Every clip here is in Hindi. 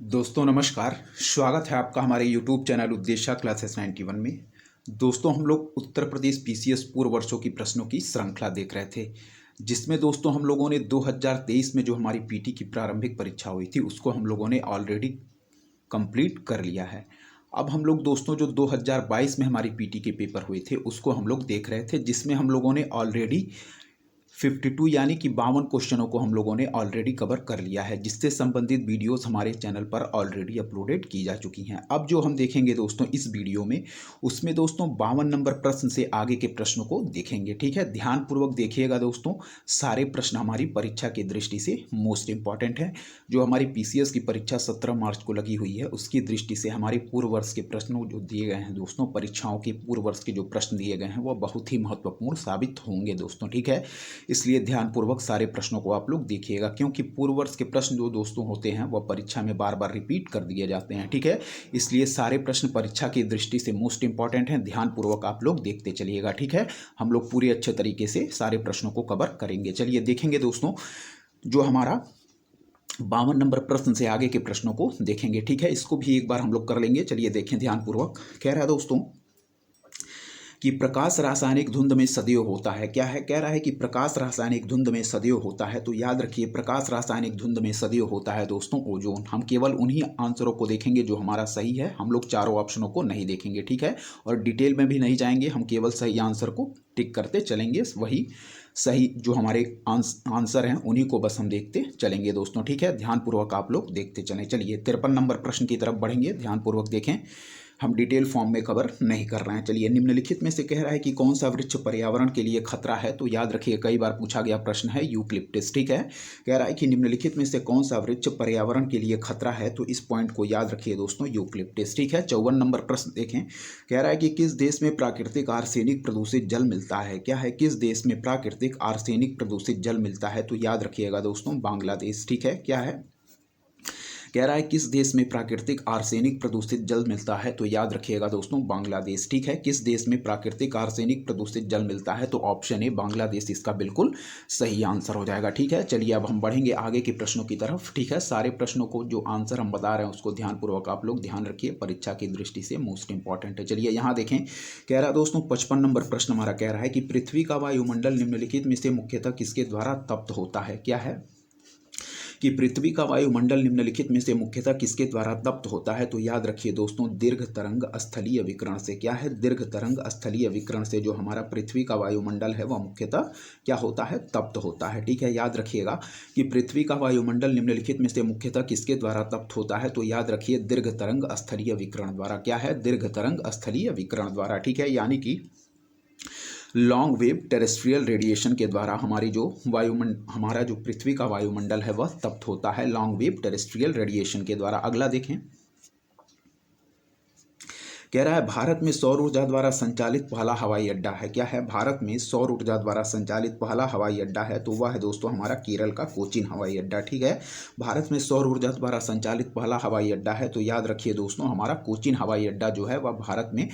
दोस्तों नमस्कार। स्वागत है आपका हमारे YouTube चैनल उद्देश्य क्लासेस 91 में। दोस्तों हम लोग उत्तर प्रदेश पीसीएस पूर्व वर्षों की प्रश्नों की श्रृंखला देख रहे थे, जिसमें दोस्तों हम लोगों ने 2023 में जो हमारी पीटी की प्रारंभिक परीक्षा हुई थी उसको हम लोगों ने ऑलरेडी कंप्लीट कर लिया है। अब हम लोग दोस्तों जो 2022 में हमारी पीटी के पेपर हुए थे उसको हम लोग देख रहे थे, जिसमें हम लोगों ने ऑलरेडी 52 यानी कि 52 क्वेश्चनों को हम लोगों ने ऑलरेडी कवर कर लिया है, जिससे संबंधित वीडियोस हमारे चैनल पर ऑलरेडी अपलोडेड की जा चुकी हैं। अब जो हम देखेंगे दोस्तों इस वीडियो में, उसमें दोस्तों 52 नंबर प्रश्न से आगे के प्रश्नों को देखेंगे। ठीक है, ध्यानपूर्वक देखिएगा दोस्तों। सारे प्रश्न हमारी परीक्षा की दृष्टि से मोस्ट इंपॉर्टेंट है। जो हमारी पीसीएस की परीक्षा 17 मार्च को लगी हुई है, उसकी दृष्टि से हमारे पूर्व वर्ष के प्रश्न जो दिए गए हैं दोस्तों, परीक्षाओं के पूर्व वर्ष के जो प्रश्न दिए गए हैं वो बहुत ही महत्वपूर्ण साबित होंगे दोस्तों। ठीक है, इसलिए ध्यानपूर्वक सारे प्रश्नों को आप लोग देखिएगा, क्योंकि पूर्व वर्ष के प्रश्न जो दोस्तों होते हैं वह परीक्षा में बार बार रिपीट कर दिए जाते हैं। ठीक है, इसलिए सारे प्रश्न परीक्षा की दृष्टि से मोस्ट इंपॉर्टेंट हैं। ध्यानपूर्वक आप लोग देखते चलिएगा। ठीक है, हम लोग पूरे अच्छे तरीके से सारे प्रश्नों को कवर करेंगे। चलिए देखेंगे दोस्तों, जो हमारा 52 नंबर प्रश्न से आगे के प्रश्नों को देखेंगे। ठीक है, इसको भी एक बार हम लोग कर लेंगे। चलिए देखें ध्यानपूर्वक। कह रहा है दोस्तों कि प्रकाश रासायनिक धुंध में सदैव होता है। क्या है? कह रहा है कि प्रकाश रासायनिक धुंध में सदैव होता है। तो याद रखिए, प्रकाश रासायनिक धुंध में सदैव होता है दोस्तों ओजोन। हम केवल उन्हीं आंसरों को देखेंगे जो हमारा सही है, हम लोग चारों ऑप्शनों को नहीं देखेंगे। ठीक है, और डिटेल में भी नहीं जाएंगे, हम केवल सही आंसर को टिक करते चलेंगे। वही सही जो हमारे आंसर हैं उन्हीं को बस हम देखते चलेंगे दोस्तों। ठीक है, ध्यानपूर्वक आप लोग देखते चलें। चलिए 53 नंबर प्रश्न की तरफ बढ़ेंगे। ध्यानपूर्वक देखें, हम डिटेल फॉर्म में कवर नहीं कर रहे हैं। चलिए, निम्नलिखित में से कह रहा है कि कौन सा वृक्ष पर्यावरण के लिए खतरा है। तो याद रखिए, कई बार पूछा गया प्रश्न है यूकलिप्टस। ठीक है, कह रहा है कि निम्नलिखित में से कौन सा वृक्ष पर्यावरण के लिए खतरा है। तो इस पॉइंट को याद रखिए दोस्तों, यूकलिप्टस। ठीक है, 54 नंबर प्रश्न देखें। कह रहा है कि किस देश में प्राकृतिक आर्सेनिक प्रदूषित जल मिलता है। क्या है? किस देश में प्राकृतिक आर्सेनिक प्रदूषित जल मिलता है। तो याद रखिएगा दोस्तों, बांग्लादेश। ठीक है, क्या है? कह रहा है किस देश में प्राकृतिक आर्सेनिक प्रदूषित जल मिलता है। तो याद रखिएगा दोस्तों, बांग्लादेश। ठीक है, किस देश में प्राकृतिक आर्सेनिक प्रदूषित जल मिलता है। तो ऑप्शन ए बांग्लादेश इसका बिल्कुल सही आंसर हो जाएगा। ठीक है, चलिए अब हम बढ़ेंगे आगे के प्रश्नों की तरफ। ठीक है, सारे प्रश्नों को जो आंसर हम बता रहे हैं उसको ध्यानपूर्वक आप लोग ध्यान रखिए, परीक्षा की दृष्टि से मोस्ट इंपॉर्टेंट है। चलिए यहाँ देखें, कह रहा है दोस्तों 55 नंबर प्रश्न हमारा कह रहा है कि पृथ्वी का वायुमंडल निम्नलिखित में से मुख्यतः किसके द्वारा तप्त होता है। क्या है कि पृथ्वी का वायुमंडल निम्नलिखित में से मुख्यतः किसके द्वारा तप्त होता है। तो याद रखिए दोस्तों, दीर्घ तरंग स्थलीय विकिरण से। क्या है? दीर्घ तरंग स्थलीय विकिरण से जो हमारा पृथ्वी का वायुमंडल है वह मुख्यतः क्या होता है? तप्त होता है। ठीक है, याद रखिएगा कि पृथ्वी का वायुमंडल निम्नलिखित में से मुख्यतः किसके द्वारा तप्त होता है। तो याद रखिए, दीर्घ तरंग स्थलीय विकिरण द्वारा। क्या है? दीर्घ तरंग स्थलीय विकिरण द्वारा। ठीक है, यानी कि लॉन्ग वेव टेरेस्ट्रियल रेडिएशन के द्वारा हमारा जो पृथ्वी का वायुमंडल है वह तप्त होता है, लॉन्ग वेव टेरेस्ट्रियल रेडिएशन के द्वारा। अगला देखें, कह रहा है भारत में सौर ऊर्जा द्वारा संचालित पहला हवाई अड्डा है। क्या है? भारत में सौर ऊर्जा द्वारा संचालित पहला हवाई अड्डा है तो वह है दोस्तों हमारा केरल का कोचीन हवाई अड्डा। ठीक है, भारत में सौर ऊर्जा द्वारा संचालित पहला हवाई अड्डा है तो याद रखिए दोस्तों, हमारा कोचीन हवाई अड्डा जो है वह भारत में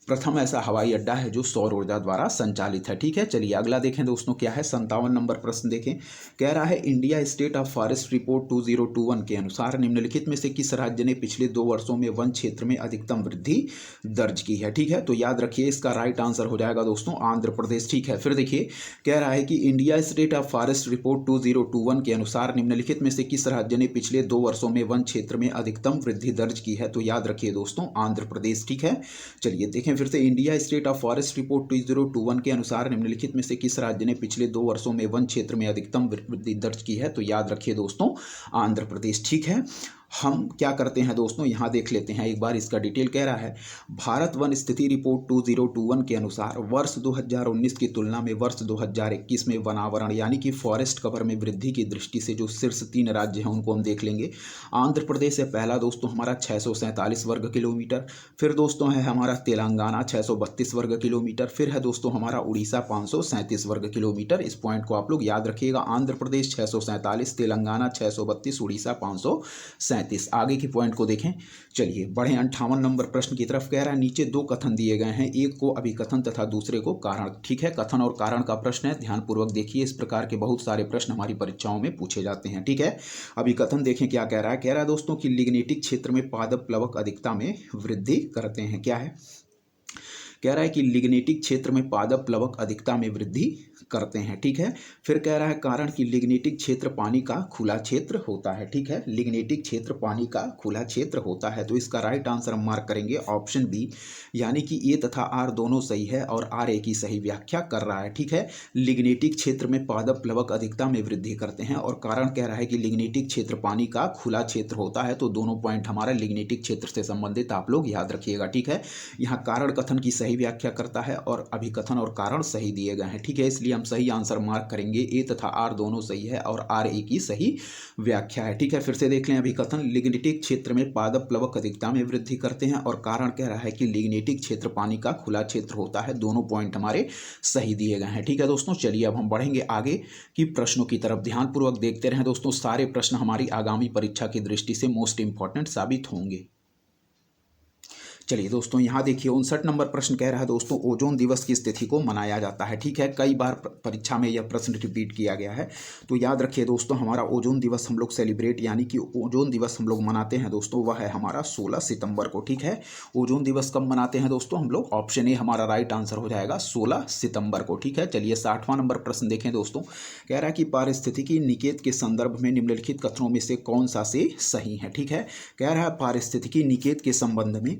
प्रथम ऐसा हवाई अड्डा है जो सौर ऊर्जा द्वारा संचालित है। ठीक है, चलिए अगला देखें दोस्तों, क्या है? 57 नंबर प्रश्न देखें। कह रहा है India state of forest report 2021 के अनुसार निम्नलिखित में से किस राज्य ने पिछले 2 वर्षों में वन क्षेत्र में अधिकतम वृद्धि दर्ज की है। ठीक है, तो याद रखिए इसका राइट आंसर हो जाएगा दोस्तों आंध्र प्रदेश। ठीक है, फिर देखिए, कह रहा है कि India state of forest report 2021 के अनुसार निम्नलिखित में से किस राज्य ने पिछले 2 वर्षों में वन क्षेत्र में अधिकतम वृद्धि दर्ज की है। तो याद रखिए दोस्तों, आंध्र प्रदेश। ठीक है, चलिए देखें फिर से, India state of forest report 2021 के अनुसार निम्नलिखित में से किस राज्य ने पिछले 2 वर्षों में वन क्षेत्र में अधिकतम वृद्धि दर्ज की है। तो याद रखिए दोस्तों, आंध्र प्रदेश। ठीक है, हम क्या करते हैं दोस्तों, यहाँ देख लेते हैं एक बार इसका डिटेल। कह रहा है भारत वन स्थिति रिपोर्ट 2021 के अनुसार वर्ष 2019 की तुलना में वर्ष 2021 में वनावरण यानी कि फॉरेस्ट कवर में वृद्धि की दृष्टि से जो शीर्ष 3 राज्य हैं उनको हम देख लेंगे। आंध्र प्रदेश है पहला दोस्तों हमारा 647 वर्ग किलोमीटर, फिर दोस्तों है हमारा तेलंगाना 632 वर्ग किलोमीटर, फिर है दोस्तों हमारा उड़ीसा 537 वर्ग किलोमीटर। इस पॉइंट को आप लोग याद रखिएगा, आंध्र प्रदेश 647, तेलंगाना 632, उड़ीसा 537। 37। आगे के पॉइंट को देखें। चलिए बढ़े 58 नंबर प्रश्न की तरफ। कह रहा है नीचे दो कथन दिए गए हैं, एक को अभिकथन तथा दूसरे को कारण। ठीक है, कथन और कारण का प्रश्न है, ध्यानपूर्वक देखिए। इस प्रकार के बहुत सारे प्रश्न हमारी परीक्षाओं में पूछे जाते हैं। ठीक है, अभिकथन देखें क्या कह रहा है। कह रहा है दोस्तों कि लिग्नेटिक क्षेत्र में पादप प्लवक अधिकता में वृद्धि करते हैं। क्या है, कह रहा है कि लिग्नेटिक क्षेत्र में पादप प्लवक अधिकता में वृद्धि करते हैं। ठीक है, फिर कह रहा है कारण कि लिग्नेटिक क्षेत्र पानी का खुला क्षेत्र होता है। ठीक है, लिग्नेटिक क्षेत्र पानी का खुला क्षेत्र होता है, तो इसका राइट आंसर हम मार्क करेंगे ऑप्शन बी, यानी कि ए तथा आर दोनों सही है और आर ए की सही व्याख्या कर रहा है। ठीक है, लिग्नेटिक क्षेत्र में पादप प्लवक अधिकता में वृद्धि करते हैं और कारण कह रहा है कि लिग्नेटिक क्षेत्र पानी का खुला क्षेत्र होता है, तो दोनों पॉइंट हमारा लिग्नेटिक क्षेत्र से संबंधित आप लोग याद रखिएगा। ठीक है, यहाँ कारण कथन की सही व्याख्या करता है और अभिकथन और कारण सही दिए गए हैं। ठीक है, इसलिए हम सही आंसर मार्क करेंगे, ए तथा आर दोनों सही है और आर ए की सही व्याख्या है। ठीक है, फिर से देख लें अभिकथन, लिग्नेटिक क्षेत्र में पादप प्लवक अधिकता में वृद्धि करते हैं और कारण कह रहा है कि लिग्नेटिक क्षेत्र पानी का खुला क्षेत्र होता है। दोनों पॉइंट हमारे सही दिए गए हैं। ठीक है दोस्तों, चलिए अब हम बढ़ेंगे आगे की प्रश्नों की तरफ। ध्यानपूर्वक देखते रहें दोस्तों, सारे प्रश्न हमारी आगामी परीक्षा की दृष्टि से मोस्ट इंपॉर्टेंट साबित होंगे। चलिए दोस्तों यहाँ देखिए 59 नंबर प्रश्न कह रहा है दोस्तों ओजोन दिवस की तिथि को मनाया जाता है। ठीक है, कई बार परीक्षा में यह प्रश्न रिपीट किया गया है, तो याद रखिए दोस्तों हमारा ओजोन दिवस हम लोग सेलिब्रेट यानी कि ओजोन दिवस हम लोग मनाते हैं दोस्तों, वह है हमारा 16 सितंबर को। ठीक है, ओजोन दिवस कब मनाते हैं दोस्तों हम लोग, ऑप्शन ए हमारा राइट आंसर हो जाएगा 16 सितंबर को। ठीक है, चलिए 60वां नंबर प्रश्न देखें दोस्तों। कह रहा है कि पारिस्थितिकी निकेत के संदर्भ में निम्नलिखित कथनों में से कौन सा से सही है। ठीक है, कह रहा है पारिस्थितिकी निकेत के संबंध में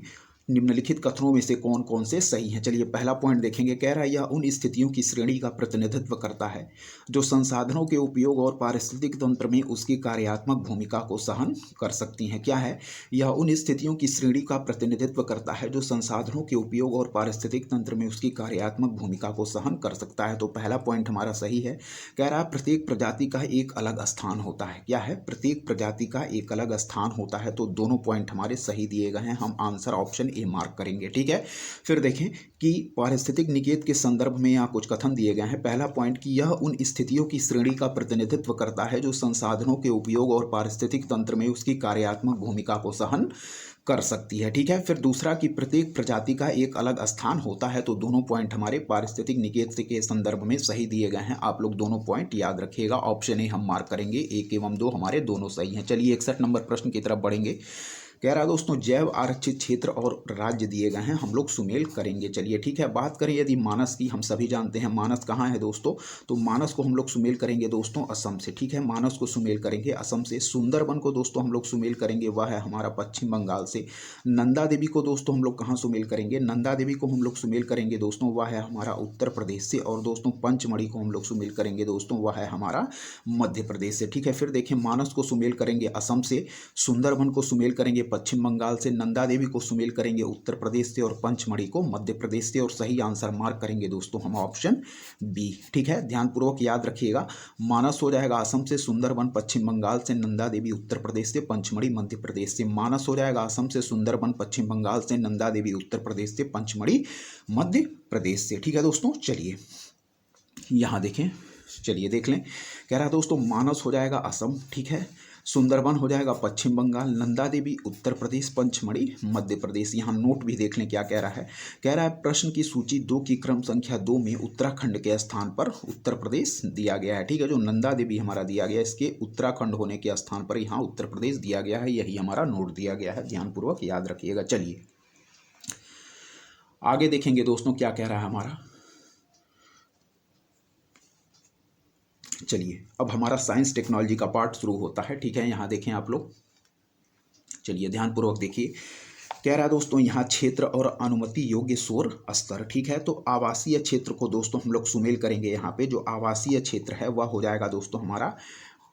निम्नलिखित कथनों में से कौन कौन से सही हैं। चलिए पहला पॉइंट देखेंगे। कह रहा है यह उन स्थितियों की श्रेणी का प्रतिनिधित्व करता है जो संसाधनों के उपयोग और पारिस्थितिक तंत्र में उसकी कार्यात्मक भूमिका को सहन कर सकती हैं। क्या है, यह उन स्थितियों की श्रेणी का प्रतिनिधित्व करता है जो संसाधनों के उपयोग और पारिस्थितिक तंत्र में उसकी कार्यात्मक भूमिका को सहन कर सकता है, तो पहला पॉइंट हमारा सही है। कह रहा है प्रत्येक प्रजाति का एक अलग स्थान होता है। क्या है, प्रत्येक प्रजाति का एक अलग स्थान होता है, तो दोनों पॉइंट हमारे सही दिए गए हैं, हम आंसर ऑप्शन मार्क करेंगे। ठीक है, फिर देखें कि पारिस्थितिक निकेत के संदर्भ में यहाँ कुछ कथन दिए गए हैं। पहला पॉइंट कि यह उन स्थितियों की श्रेणी का प्रतिनिधित्व करता है जो संसाधनों के उपयोग और पारिस्थितिक तंत्र में उसकी कार्यात्मक भूमिका को सहन कर सकती है। ठीक है, फिर दूसरा कि प्रत्येक प्रजाति का एक अलग स्थान होता है, तो दोनों पॉइंट हमारे पारिस्थितिक निकेत के संदर्भ में सही दिए गए हैं। आप लोग दोनों पॉइंट याद रखिएगा, ऑप्शन ए हम मार्क करेंगे, 1 एवं 2 हमारे दोनों सही हैं। चलिए 61 नंबर प्रश्न की तरफ बढ़ेंगे। कह रहा है दोस्तों जैव आरक्षित क्षेत्र और राज्य दिए गए हैं, हम लोग सुमेल करेंगे। चलिए ठीक है, बात करें यदि मानस की, हम सभी जानते हैं मानस कहाँ है दोस्तों, तो मानस को हम लोग सुमेल करेंगे दोस्तों असम से। ठीक है, मानस को सुमेल करेंगे असम से। सुंदरबन को दोस्तों हम लोग सुमेल करेंगे, वह है हमारा पश्चिम बंगाल से। नंदा देवी को दोस्तों हम लोग कहाँ सुमेल करेंगे, नंदा देवी को हम लोग सुमेल करेंगे दोस्तों, वह है हमारा उत्तर प्रदेश से। और दोस्तों पंचमढ़ी को हम लोग सुमेल करेंगे दोस्तों, वह है हमारा मध्य प्रदेश से। ठीक है, फिर देखिए मानस को सुमेल करेंगे असम से, सुंदरबन को सुमेल करेंगे पश्चिम बंगाल से, नंदा देवी को सुमेल करेंगे उत्तर प्रदेश से और पंचमढ़ी को मध्य प्रदेश से। और सही आंसर मार्क करेंगे दोस्तों हम ऑप्शन बी। ठीक है, ध्यानपूर्वक याद रखिएगा, मानस हो जाएगा असम से, सुंदरबन पश्चिम बंगाल से, नंदा देवी उत्तर प्रदेश से, पंचमढ़ी मध्य प्रदेश से। मानस हो जाएगा असम से, सुंदरबन पश्चिम बंगाल से, नंदा देवी उत्तर प्रदेश से, पंचमढ़ी मध्य प्रदेश से। ठीक है दोस्तों, चलिए यहाँ देखें, चलिए देख लें। कह रहा है दोस्तों मानस हो जाएगा असम, ठीक है, सुंदरबन हो जाएगा पश्चिम बंगाल, नंदा देवी उत्तर प्रदेश, पंचमढ़ी मध्य प्रदेश। यहाँ नोट भी देख लें क्या कह रहा है। कह रहा है प्रश्न की सूची 2 की क्रम संख्या 2 में उत्तराखंड के स्थान पर उत्तर प्रदेश दिया गया है। ठीक है, जो नंदा देवी हमारा दिया गया है, इसके उत्तराखंड होने के स्थान पर यहाँ उत्तर प्रदेश दिया गया है, यही हमारा नोट दिया गया है, ध्यानपूर्वक याद रखिएगा। चलिए आगे देखेंगे दोस्तों क्या कह रहा है हमारा। चलिए अब हमारा साइंस टेक्नोलॉजी का पार्ट शुरू होता है। ठीक है, यहाँ देखें आप लोग, चलिए ध्यानपूर्वक देखिए। कह रहा है दोस्तों यहाँ क्षेत्र और अनुमति योग्य शोर स्तर। ठीक है, तो आवासीय क्षेत्र को दोस्तों हम लोग सुमेल करेंगे। यहाँ पे जो आवासीय क्षेत्र है वह हो जाएगा दोस्तों हमारा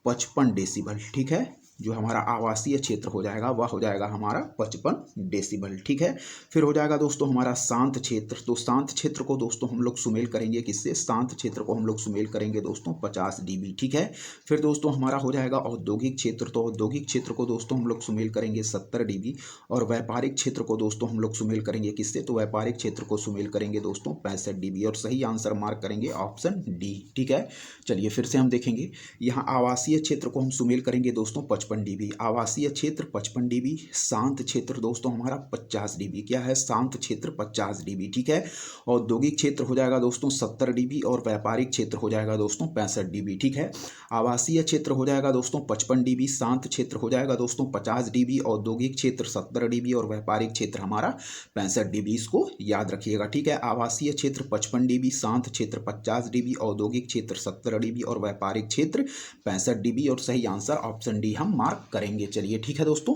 55 डेसिबल। ठीक है, जो हमारा आवासीय क्षेत्र हो जाएगा वह हो जाएगा हमारा 55 डेसिबल। ठीक है, फिर हो जाएगा दोस्तों हमारा शांत क्षेत्र। तो शांत क्षेत्र को दोस्तों हम लोग सुमेल करेंगे किससे, शांत क्षेत्र को हम लोग सुमेल करेंगे दोस्तों 50 dB। ठीक है, फिर दोस्तों हमारा हो जाएगा औद्योगिक क्षेत्र। तो औद्योगिक क्षेत्र को दोस्तों हम लोग सुमेल करेंगे 70 dB। और व्यापारिक क्षेत्र को दोस्तों हम लोग सुमेल करेंगे किससे, तो व्यापारिक क्षेत्र को सुमेल करेंगे दोस्तों 65 dB। और सही आंसर मार्क करेंगे ऑप्शन डी। ठीक है, चलिए फिर से हम देखेंगे, यहाँ आवासीय क्षेत्र को हम सुमेल करेंगे दोस्तों 55 55 dB, आवासीय क्षेत्र 55 dB, शांत क्षेत्र दोस्तों हमारा 50 dB, क्या है शांत क्षेत्र 50 dB, ठीक है। औद्योगिक क्षेत्र हो जाएगा दोस्तों 70 dB और व्यापारिक क्षेत्र हो जाएगा दोस्तों 65 dB, ठीक है। आवासीय क्षेत्र हो जाएगा दोस्तों 55 dB, शांत क्षेत्र हो जाएगा दोस्तों 50 dB, औद्योगिक क्षेत्र 70 dB और व्यापारिक क्षेत्र हमारा 65 dB, इसको याद रखिएगा, ठीक है। आवासीय क्षेत्र 55 dB, शांत क्षेत्र 50 dB, औद्योगिक क्षेत्र 70 dB और व्यापारिक क्षेत्र 65 dB, और सही आंसर ऑप्शन डी हम मार्क करेंगे। चलिए ठीक है दोस्तों,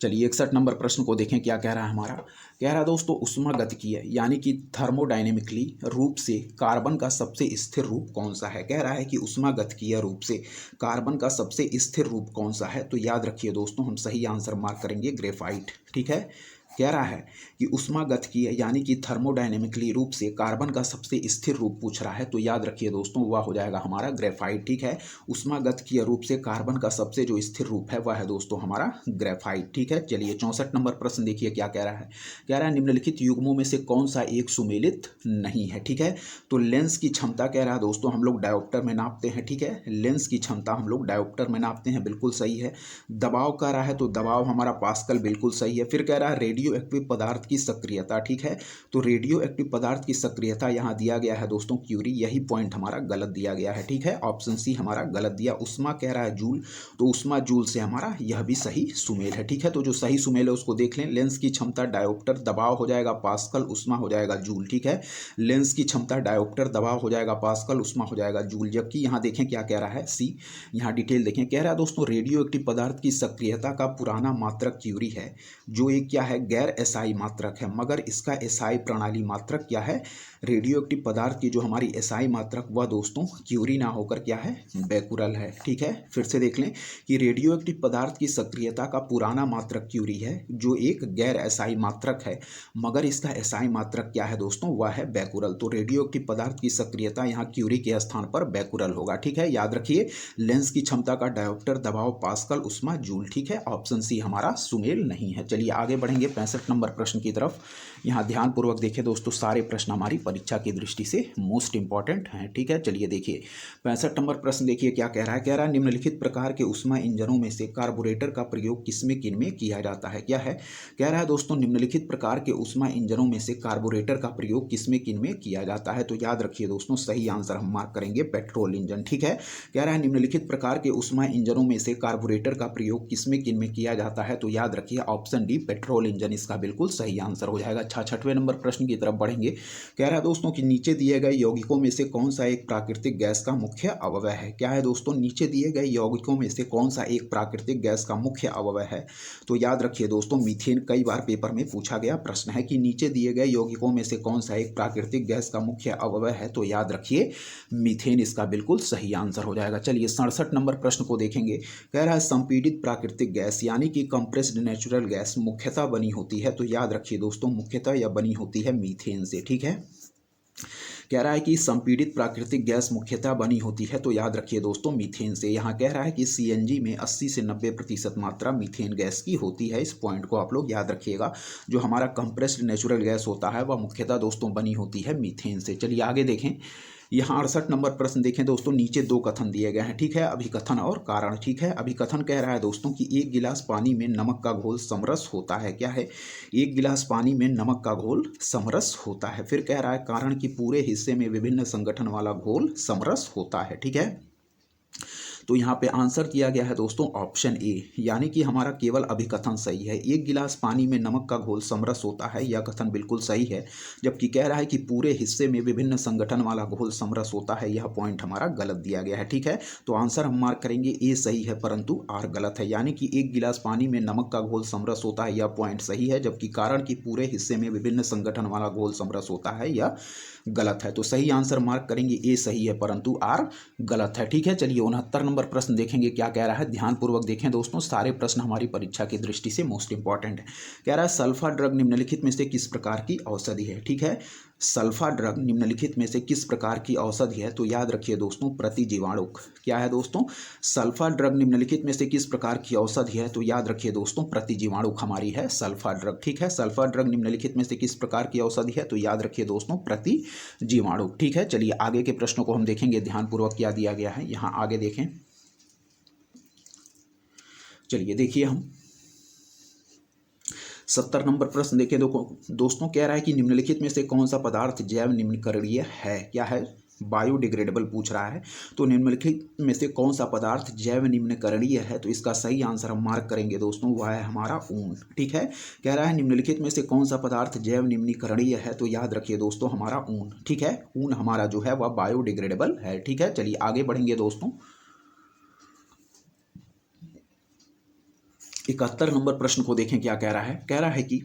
चलिए 61 नंबर प्रश्न को देखें क्या कह रहा है हमारा। कह रहा है दोस्तों ऊष्मागतिकीय यानी कि थर्मोडायनेमिकली रूप से कार्बन का सबसे स्थिर रूप कौन सा है। कह रहा है कि ऊष्मागतिकीय रूप से कार्बन का सबसे स्थिर रूप कौन सा है, तो याद रखिए दोस्तों हम सही आंसर मार्क करेंगे ग्रेफाइट, ठीक है। कह रहा है कि ऊष्मागतिकीय यानी कि थर्मोडायनेमिकली रूप से कार्बन का सबसे स्थिर रूप पूछ रहा है, तो याद रखिए दोस्तों वह हो जाएगा हमारा ग्रेफाइट, ठीक है। ऊष्मागतिकीय रूप से कार्बन का सबसे जो स्थिर रूप है वह है दोस्तों हमारा ग्रेफाइट, ठीक है। चलिए 64 नंबर प्रश्न देखिए क्या कह रहा है। कह रहा है निम्नलिखित युग्मों में से कौन सा एक सुमेलित नहीं है, ठीक है। तो लेंस की क्षमता कह रहा है दोस्तों हम लोग डायोप्टर में नापते हैं, ठीक है। लेंस की क्षमता हम लोग डायोप्टर में नापते हैं, बिल्कुल सही है। दबाव कह रहा है तो दबाव हमारा पास्कल, बिल्कुल सही है। फिर कह रहा है रेडियो एक्टिव पदार्थ की सक्रियता, ठीक है। तो रेडियो एक्टिव पदार्थ की सक्रियता यहां दिया गया है दोस्तों क्यूरी, यही पॉइंट हमारा गलत दिया गया है, ठीक है। ऑप्शन सी हमारा गलत दिया। उष्मा कह रहा है जूल, तो उष्मा जूल से हमारा यह भी सही सुमेल है, ठीक है। तो जो सही सुमेल है उसको देख लें। लेंस की क्षमता डायोप्टर, दबाव हो जाएगा पास्कल, उष्मा हो जाएगा जूल, ठीक है। लेंस की क्षमता डायोप्टर, दबाव हो जाएगा पास्कल, उष्मा हो जाएगा जूल। जबकि यहाँ देखें क्या कह रहा है सी, यहाँ डिटेल देखें। कह रहा है दोस्तों रेडियो एक्टिव पदार्थ की सक्रियता का पुराना मात्रक क्यूरी है, जो एक क्या है गैर एसआई मात्रक है, मगर इसका एसआई प्रणाली मात्रक क्या है, रेडियो एक्टिव पदार्थ की जो हमारी एसआई मात्रक वह दोस्तों क्यूरी ना होकर क्या है बेकुरल है, ठीक है। फिर से देख लें कि रेडियो एक्टिव पदार्थ की सक्रियता का पुराना मात्रक क्यूरी है, जो एक गैर एसआई मात्रक है, मगर इसका एसआई मात्रक क्या है दोस्तों वह है बेकुरल। तो रेडियो एक्टिव पदार्थ की सक्रियता यहाँ क्यूरी के स्थान पर बेकुरल होगा, ठीक है। याद रखिए लेंस की क्षमता का डायोप्टर, दबाव पास्कल, उष्मा जूल, ठीक है। ऑप्शन सी हमारा सुमेल नहीं है। चलिए आगे बढ़ेंगे 65 नंबर प्रश्न की तरफ। यहाँ ध्यानपूर्वक देखें दोस्तों, सारे प्रश्न हमारी परीक्षा की दृष्टि से मोस्ट इंपॉर्टेंट हैं, ठीक है। चलिए देखिए 65 नंबर प्रश्न देखिए क्या कह रहा है। कह रहा है निम्नलिखित प्रकार के उष्मा इंजनों में से कार्बोरेटर का प्रयोग किसमें किनमें किया जाता है। क्या है, कह रहा है दोस्तों निम्नलिखित प्रकार के उष्मा इंजनों में से कार्बोरेटर का प्रयोग किसमें किनमें किया जाता है, तो याद रखिए दोस्तों सही आंसर हम मार्क करेंगे पेट्रोल इंजन, ठीक है। कह रहा है निम्नलिखित प्रकार के उष्मा इंजनों में से कार्बोरेटर का प्रयोग किसमें किनमें किया जाता है, तो याद रखिए ऑप्शन डी पेट्रोल इंजन इसका बिल्कुल सही आंसर हो जाएगा। 66वें नंबर प्रश्न की तरफ बढ़ेंगे। कह रहा है दोस्तों कि नीचे दिए गए यौगिकों में से कौन सा एक प्राकृतिक गैस का मुख्य अवयव है। क्या है दोस्तों, नीचे दिए गए यौगिकों में से कौन सा एक प्राकृतिक गैस का मुख्य अवयव है, तो याद रखिए दोस्तों मीथेन। कई बार पेपर में पूछा गया प्रश्न है कि नीचे दिए गए यौगिकों में से कौन सा एक प्राकृतिक गैस का मुख्य अवयव है, तो याद रखिए मीथेन इसका बिल्कुल सही आंसर हो जाएगा। चलिए 67 नंबर प्रश्न को देखेंगे। कह रहा है संपीड़ित प्राकृतिक गैस यानी कि कंप्रेस्ड नेचुरल गैस मुख्यतः बनी होती है, तो याद रखिए दोस्तों मुख्यतः यह बनी होती है मीथेन से, ठीक है। कह रहा है कि संपीड़ित प्राकृतिक गैस मुख्यतः बनी होती है, तो याद रखिए दोस्तों मीथेन से। यहाँ कह रहा है कि सीएनजी में 80 से 90% मात्रा मीथेन गैस की होती है। इस पॉइंट को आप लोग याद रखिएगा। जो हमारा कंप्रेस्ड नेचुरल गैस होता है वह मुख्यतः दोस्तों बनी होती है मीथेन से। चलिए आगे देखें। यहाँ 68 नंबर प्रश्न देखें दोस्तों, नीचे दो कथन दिए गए हैं, ठीक है। अभिकथन और कारण, ठीक है। अभिकथन कह रहा है दोस्तों कि एक गिलास पानी में नमक का घोल समरस होता है। क्या है, एक गिलास पानी में नमक का घोल समरस होता है। फिर कह रहा है कारण कि पूरे हिस्से में विभिन्न संगठन वाला घोल समरस होता है, ठीक है। तो यहाँ पे आंसर किया गया है दोस्तों ऑप्शन ए, यानी कि हमारा केवल अभिकथन सही है। एक गिलास पानी में नमक का घोल समरस होता है, यह कथन बिल्कुल सही है। जबकि कह रहा है कि पूरे हिस्से में विभिन्न संगठन वाला घोल समरस होता है, यह पॉइंट हमारा गलत दिया गया है, ठीक है। तो आंसर हम मार्क करेंगे ए सही है परंतु आर गलत है। यानी कि एक गिलास पानी में नमक का घोल समरस होता है, यह पॉइंट सही है। जबकि कारण कि पूरे हिस्से में विभिन्न संगठन वाला घोल समरस होता है, यह गलत है। तो सही आंसर मार्क करेंगे ए सही है परंतु आर गलत है, ठीक है। चलिए 69 नंबर प्रश्न देखेंगे क्या कह रहा है। ध्यानपूर्वक देखें दोस्तों, सारे प्रश्न हमारी परीक्षा की दृष्टि से मोस्ट इंपॉर्टेंट है। कह रहा है सल्फा ड्रग निम्नलिखित में से किस प्रकार की औषधि है, ठीक है। सल्फा ड्रग निम्नलिखित में से किस प्रकार की औषधि है, तो याद रखिए दोस्तों प्रतिजीवाणुक। क्या है दोस्तों, सल्फा ड्रग निम्नलिखित में से किस प्रकार की औषधि है, तो याद रखिए दोस्तों प्रतिजीवाणुक हमारी है सल्फा ड्रग, ठीक है। सल्फा ड्रग निम्नलिखित में से किस प्रकार की औषधि है, तो याद रखिए दोस्तों प्रतिजीवाणुक, ठीक है। चलिए आगे के प्रश्नों को हम देखेंगे ध्यानपूर्वक क्या दिया गया है। यहाँ आगे देखें। चलिए देखिए हम 70 नंबर प्रश्न देखें। दोस्तों कह रहा है कि निम्नलिखित में से कौन सा पदार्थ जैव निम्नीकरणीय है। क्या है, बायोडिग्रेडेबल पूछ रहा है। तो निम्नलिखित में से कौन सा पदार्थ जैव निम्नीकरणीय है, तो इसका सही आंसर हम मार्क करेंगे दोस्तों, वह है हमारा ऊन। ठीक है, कह रहा है निम्नलिखित में से कौन सा पदार्थ जैव निम्नीकरणीय है, तो याद रखिए दोस्तों हमारा ऊन। ठीक है, ऊन हमारा जो है वह बायोडिग्रेडेबल है। ठीक है, चलिए आगे बढ़ेंगे दोस्तों। 71 नंबर प्रश्न को देखें, क्या कह रहा है। कह रहा है कि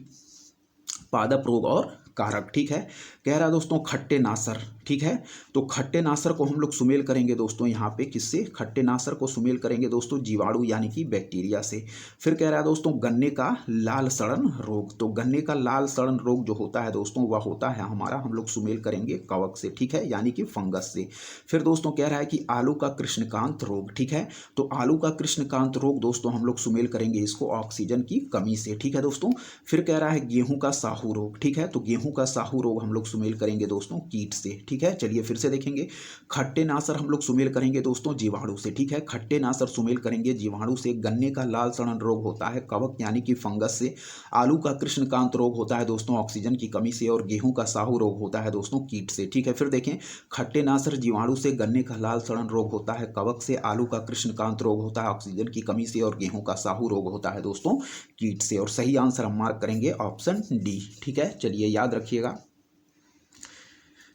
पादप रोग और कारक। ठीक है, कह रहा है दोस्तों खट्टे नासर। ठीक है, तो खट्टे नासर को हम लोग सुमेल करेंगे दोस्तों यहाँ पे किससे, खट्टे नासर को सुमेल करेंगे दोस्तों जीवाणु यानी कि बैक्टीरिया से। फिर कह रहा है दोस्तों गन्ने का लाल सड़न रोग। तो गन्ने का लाल सड़न रोग जो होता है दोस्तों वह होता है हमारा, हम लोग सुमेल करेंगे कवक से। ठीक है, यानी कि फंगस से। फिर दोस्तों कह रहा है कि आलू का कृष्णकांत रोग। ठीक है, तो आलू का कृष्णकांत रोग दोस्तों हम लोग सुमेल करेंगे इसको ऑक्सीजन की कमी से। ठीक है दोस्तों, फिर कह रहा है गेहूं का साहू रोग। ठीक है, तो गेहूं का साहू रोग हम लोग सुमेल करेंगे दोस्तों कीट से। ठीक है, चलिए फिर से देखेंगे। खट्टे नासर हम लोग सुमेल करेंगे दोस्तों जीवाणु से। ठीक है, खट्टे नासर सुमेल करेंगे जीवाणु से। गन्ने का लाल सड़न रोग होता है कवक यानी कि फंगस से। आलू का कृष्णकांत रोग होता है दोस्तों ऑक्सीजन की कमी से। और गेहूं का साहू रोग होता है दोस्तों कीट से। ठीक है, फिर देखें खट्टे नासर जीवाणु से, गन्ने का लाल सड़न रोग होता है कवक से, आलू का कृष्णकांत रोग होता है ऑक्सीजन की कमी से, और गेहूं का साहू रोग होता है दोस्तों कीट से। और सही आंसर हम मार्क करेंगे ऑप्शन डी। ठीक है, चलिए याद रखिएगा।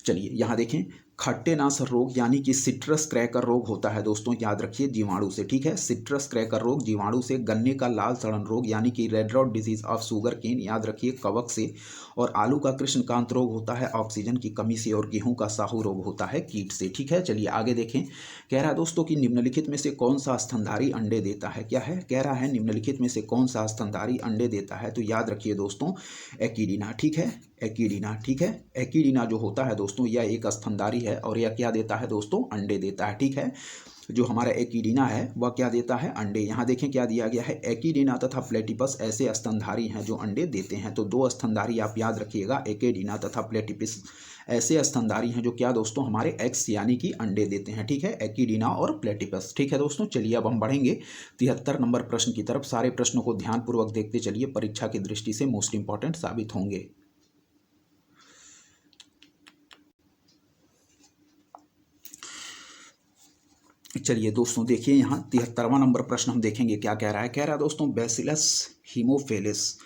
चलिए यहाँ देखें, खट्टे नासर रोग यानी कि सिट्रस क्रैकर रोग होता है दोस्तों, याद रखिए जीवाणु से। ठीक है, सिट्रस क्रैकर रोग जीवाणु से। गन्ने का लाल सड़न रोग यानी कि red rot disease of sugar cane, याद रखिए कवक से। और आलू का कृष्णकांत रोग होता है ऑक्सीजन की कमी से। और गेहूं का साहू रोग होता है कीट से। ठीक है, चलिए आगे देखें। कह रहा है दोस्तों कि निम्नलिखित में से कौन सा स्तनधारी अंडे देता है। क्या है, कह रहा है निम्नलिखित में से कौन सा स्तनधारी अंडे देता है, तो याद रखिए दोस्तों एकिडीना। ठीक है, एकिडीना। ठीक है, एकिडीना जो होता है दोस्तों यह एक स्तनधारी है और यह क्या देता है दोस्तों, अंडे देता है। ठीक है, जो हमारा एकिडीना है वह क्या देता है, अंडे। यहाँ देखें क्या दिया गया है, एकिडीना तथा प्लेटिपस ऐसे स्तनधारी हैं जो अंडे देते हैं। तो दो स्तनधारी आप याद रखिएगा, एकिडीना तथा प्लेटिपस ऐसे स्तनधारी हैं जो क्या दोस्तों हमारे एक्स यानी कि अंडे देते हैं। ठीक है, एकिडीना और प्लेटिपस। ठीक है दोस्तों, चलिए अब हम बढ़ेंगे 73 नंबर प्रश्न की तरफ। सारे प्रश्नों को ध्यानपूर्वक देखते चलिए, परीक्षा की दृष्टि से मोस्ट इंपॉर्टेंट साबित होंगे। चलिए दोस्तों देखिए, यहाँ 73वां नंबर प्रश्न हम देखेंगे क्या कह रहा है। कह रहा है दोस्तों बैसिलस हीमोफिलस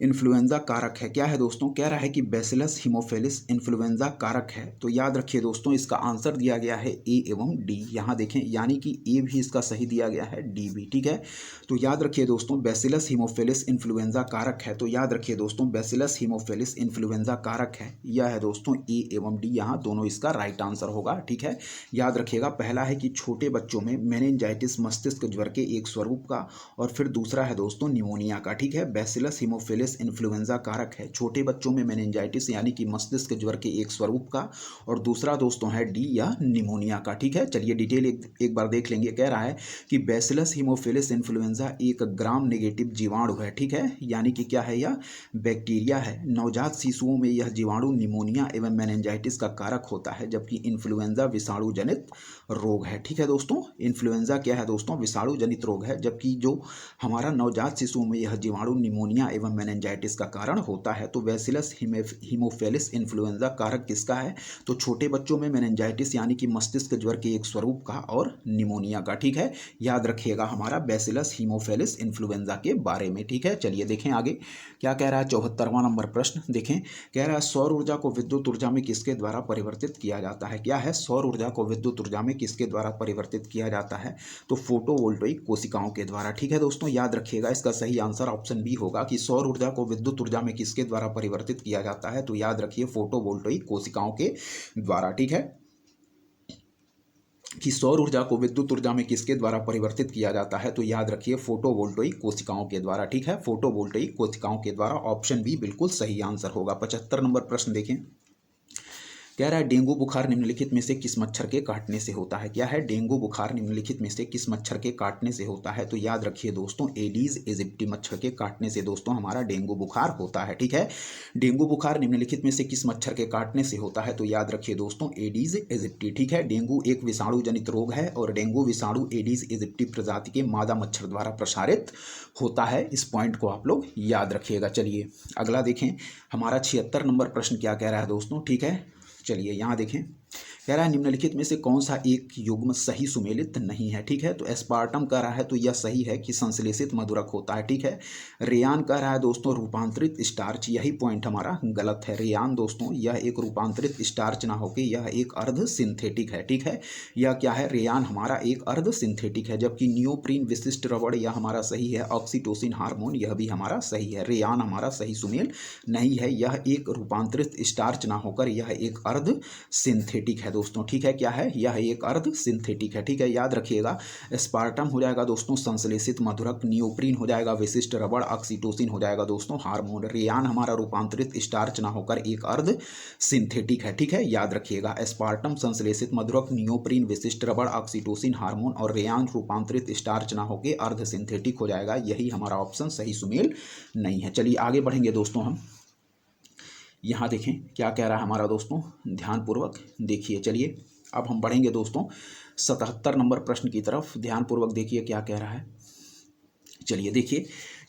इन्फ्लुएंजा कारक है। क्या है दोस्तों, कह रहा है कि बैसिलस हीमोफिलस इन्फ्लुएंजा कारक है। तो याद रखिए दोस्तों इसका आंसर दिया गया है ए एवं डी। यहाँ देखें यानी कि ए भी इसका सही दिया गया है, डी भी। ठीक है, तो याद रखिए दोस्तों बैसिलस हीमोफिलस इन्फ्लुएंजा कारक है। तो याद रखिए दोस्तों बैसिलस हीमोफिलस इन्फ्लुएंजा कारक है, यह है दोस्तों ए एवं डी, यहाँ दोनों इसका राइट आंसर होगा। ठीक है, याद रखिएगा पहला है कि छोटे बच्चों में मेनिंजाइटिस मस्तिष्क ज्वर के एक स्वरूप का, और फिर दूसरा है दोस्तों निमोनिया का। ठीक है, बैसिलस हीमोफिलस इन्फ्लुएंजा कारक है छोटे बच्चों में मेनिंजाइटिस यानी कि मस्तिष्क ज्वर के एक स्वरूप का, और दूसरा दोस्तों है डी या निमोनिया का। ठीक है, चलिए डिटेल एक बार देख लेंगे। कह रहा है कि बैसिलस हीमोफिलस इन्फ्लुएंजा एक ग्राम नेगेटिव जीवाणु है। ठीक है, यानी कि क्या है, यह बैक्टीरिया है। नवजात शिशुओं में यह जीवाणु निमोनिया एवं मेनिंजाइटिस का कारक होता है, जबकि इन्फ्लुएंजा विषाणु जनित रोग है। ठीक है दोस्तों, इन्फ्लुएंजा क्या है दोस्तों, विषाणु जनित रोग है, जबकि जो हमारा नवजात शिशुओं में यह जीवाणु निमोनिया एवं मेनिंजाइटिस का कारण होता है। तो बैसिलस हीमोफिलस इन्फ्लुएंजा कारक किसका है, तो छोटे बच्चों में मेनिंजाइटिस यानी कि मस्तिष्क ज्वर के एक स्वरूप का, और निमोनिया का। ठीक है, याद रखिएगा हमारा बैसिलस हीमोफिलस इन्फ्लुएंजा के बारे में। ठीक है, चलिए देखें आगे क्या कह रहा है। 74वां नंबर प्रश्न देखें, कह रहा है सौर ऊर्जा को विद्युत ऊर्जा में किसके द्वारा परिवर्तित किया जाता है। क्या है, सौर ऊर्जा को विद्युत ऊर्जा में किसके द्वारा परिवर्तित किया जाता है, तो फोटोवोल्टाइक कोशिकाओं के द्वारा। ठीक है दोस्तों, याद रखिएगा इसका सही आंसर ऑप्शन बी होगा कि सौर ऊर्जा को विद्युत ऊर्जा में किसके द्वारा परिवर्तित किया जाता है, तो याद रखिए फोटोवोल्टाइक कोशिकाओं के द्वारा। ठीक है, कि सौर ऊर्जा को विद्युत ऊर्जा में किसके द्वारा परिवर्तित किया जाता है, तो याद रखिए फोटोवोल्टाइक कोशिकाओं के द्वारा। ठीक है, फोटोवोल्टाइक कोशिकाओं के द्वारा, ऑप्शन बी बिल्कुल सही आंसर होगा। 75 नंबर प्रश्न देखें, कह रहा है डेंगू बुखार निम्नलिखित में से किस मच्छर के काटने से होता है। क्या है, डेंगू बुखार निम्नलिखित में से किस मच्छर के काटने से होता है। तो याद रखिए दोस्तों, एडीज एजिप्टी मच्छर के काटने से दोस्तों हमारा डेंगू बुखार होता है। ठीक है, डेंगू बुखार निम्नलिखित में से किस मच्छर के काटने से होता है। तो याद रखिए दोस्तों, एडीज एजिप्टी। ठीक है, डेंगू एक विषाणु जनित रोग है और डेंगू विषाणु एडीज एजिप्टी प्रजाति के मादा मच्छर द्वारा प्रसारित होता है। इस पॉइंट को आप लोग याद रखिएगा। चलिए अगला देखें, हमारा 76 नंबर प्रश्न क्या कह रहा है दोस्तों। ठीक है, चलिए यहाँ देखें, कह रहा है निम्नलिखित में से कौन सा एक युग्म सही सुमेलित नहीं है। ठीक है, तो एस्पार्टम कह रहा है तो यह सही है कि संश्लेषित मधुरक होता है। ठीक है, रेयान कह रहा है दोस्तों रूपांतरित स्टार्च, यही पॉइंट हमारा गलत है। रेयान दोस्तों यह एक रूपांतरित स्टार्च ना होकर यह एक अर्ध सिंथेटिक है। ठीक है, यह क्या है, रेयान हमारा एक अर्ध सिंथेटिक है। जबकि नियोप्रीन विशिष्ट रबड़ यह हमारा सही है। ऑक्सीटोसिन हार्मोन यह भी हमारा सही है। रेयान हमारा सही सुमेल नहीं है, यह एक रूपांतरित स्टार्च ना होकर यह एक अर्ध सिंथेटिक है दोस्तों। ठीक है, क्या है, यह एक अर्ध सिंथेटिक है। ठीक है, याद रखिएगा, स्पार्टम हो जाएगा दोस्तों संश्लेषित मधुरक, नियोप्रीन हो जाएगा विशिष्ट रबड़, ऑक्सीटोसिन हो जाएगा दोस्तों हार्मोन, रेयान हमारा रूपांतरित स्टार्च ना होकर एक अर्ध सिंथेटिक है। ठीक है, याद रखिएगा, स्पार्टम संश्लेषित मधुरक, नियोप्रीन विशिष्ट रबड़, ऑक्सीटोसिन हार्मोन और रेयान रूपांतरित स्टार्च ना होकर अर्ध सिंथेटिक हो जाएगा। यही हमारा ऑप्शन सही सुमेल नहीं है। चलिए आगे बढ़ेंगे दोस्तों, हम यहाँ देखें क्या कह रहा है हमारा दोस्तों, ध्यानपूर्वक देखिए। चलिए अब हम बढ़ेंगे दोस्तों 77 नंबर प्रश्न की तरफ। ध्यानपूर्वक देखिए क्या कह रहा है। चलिए देखिए,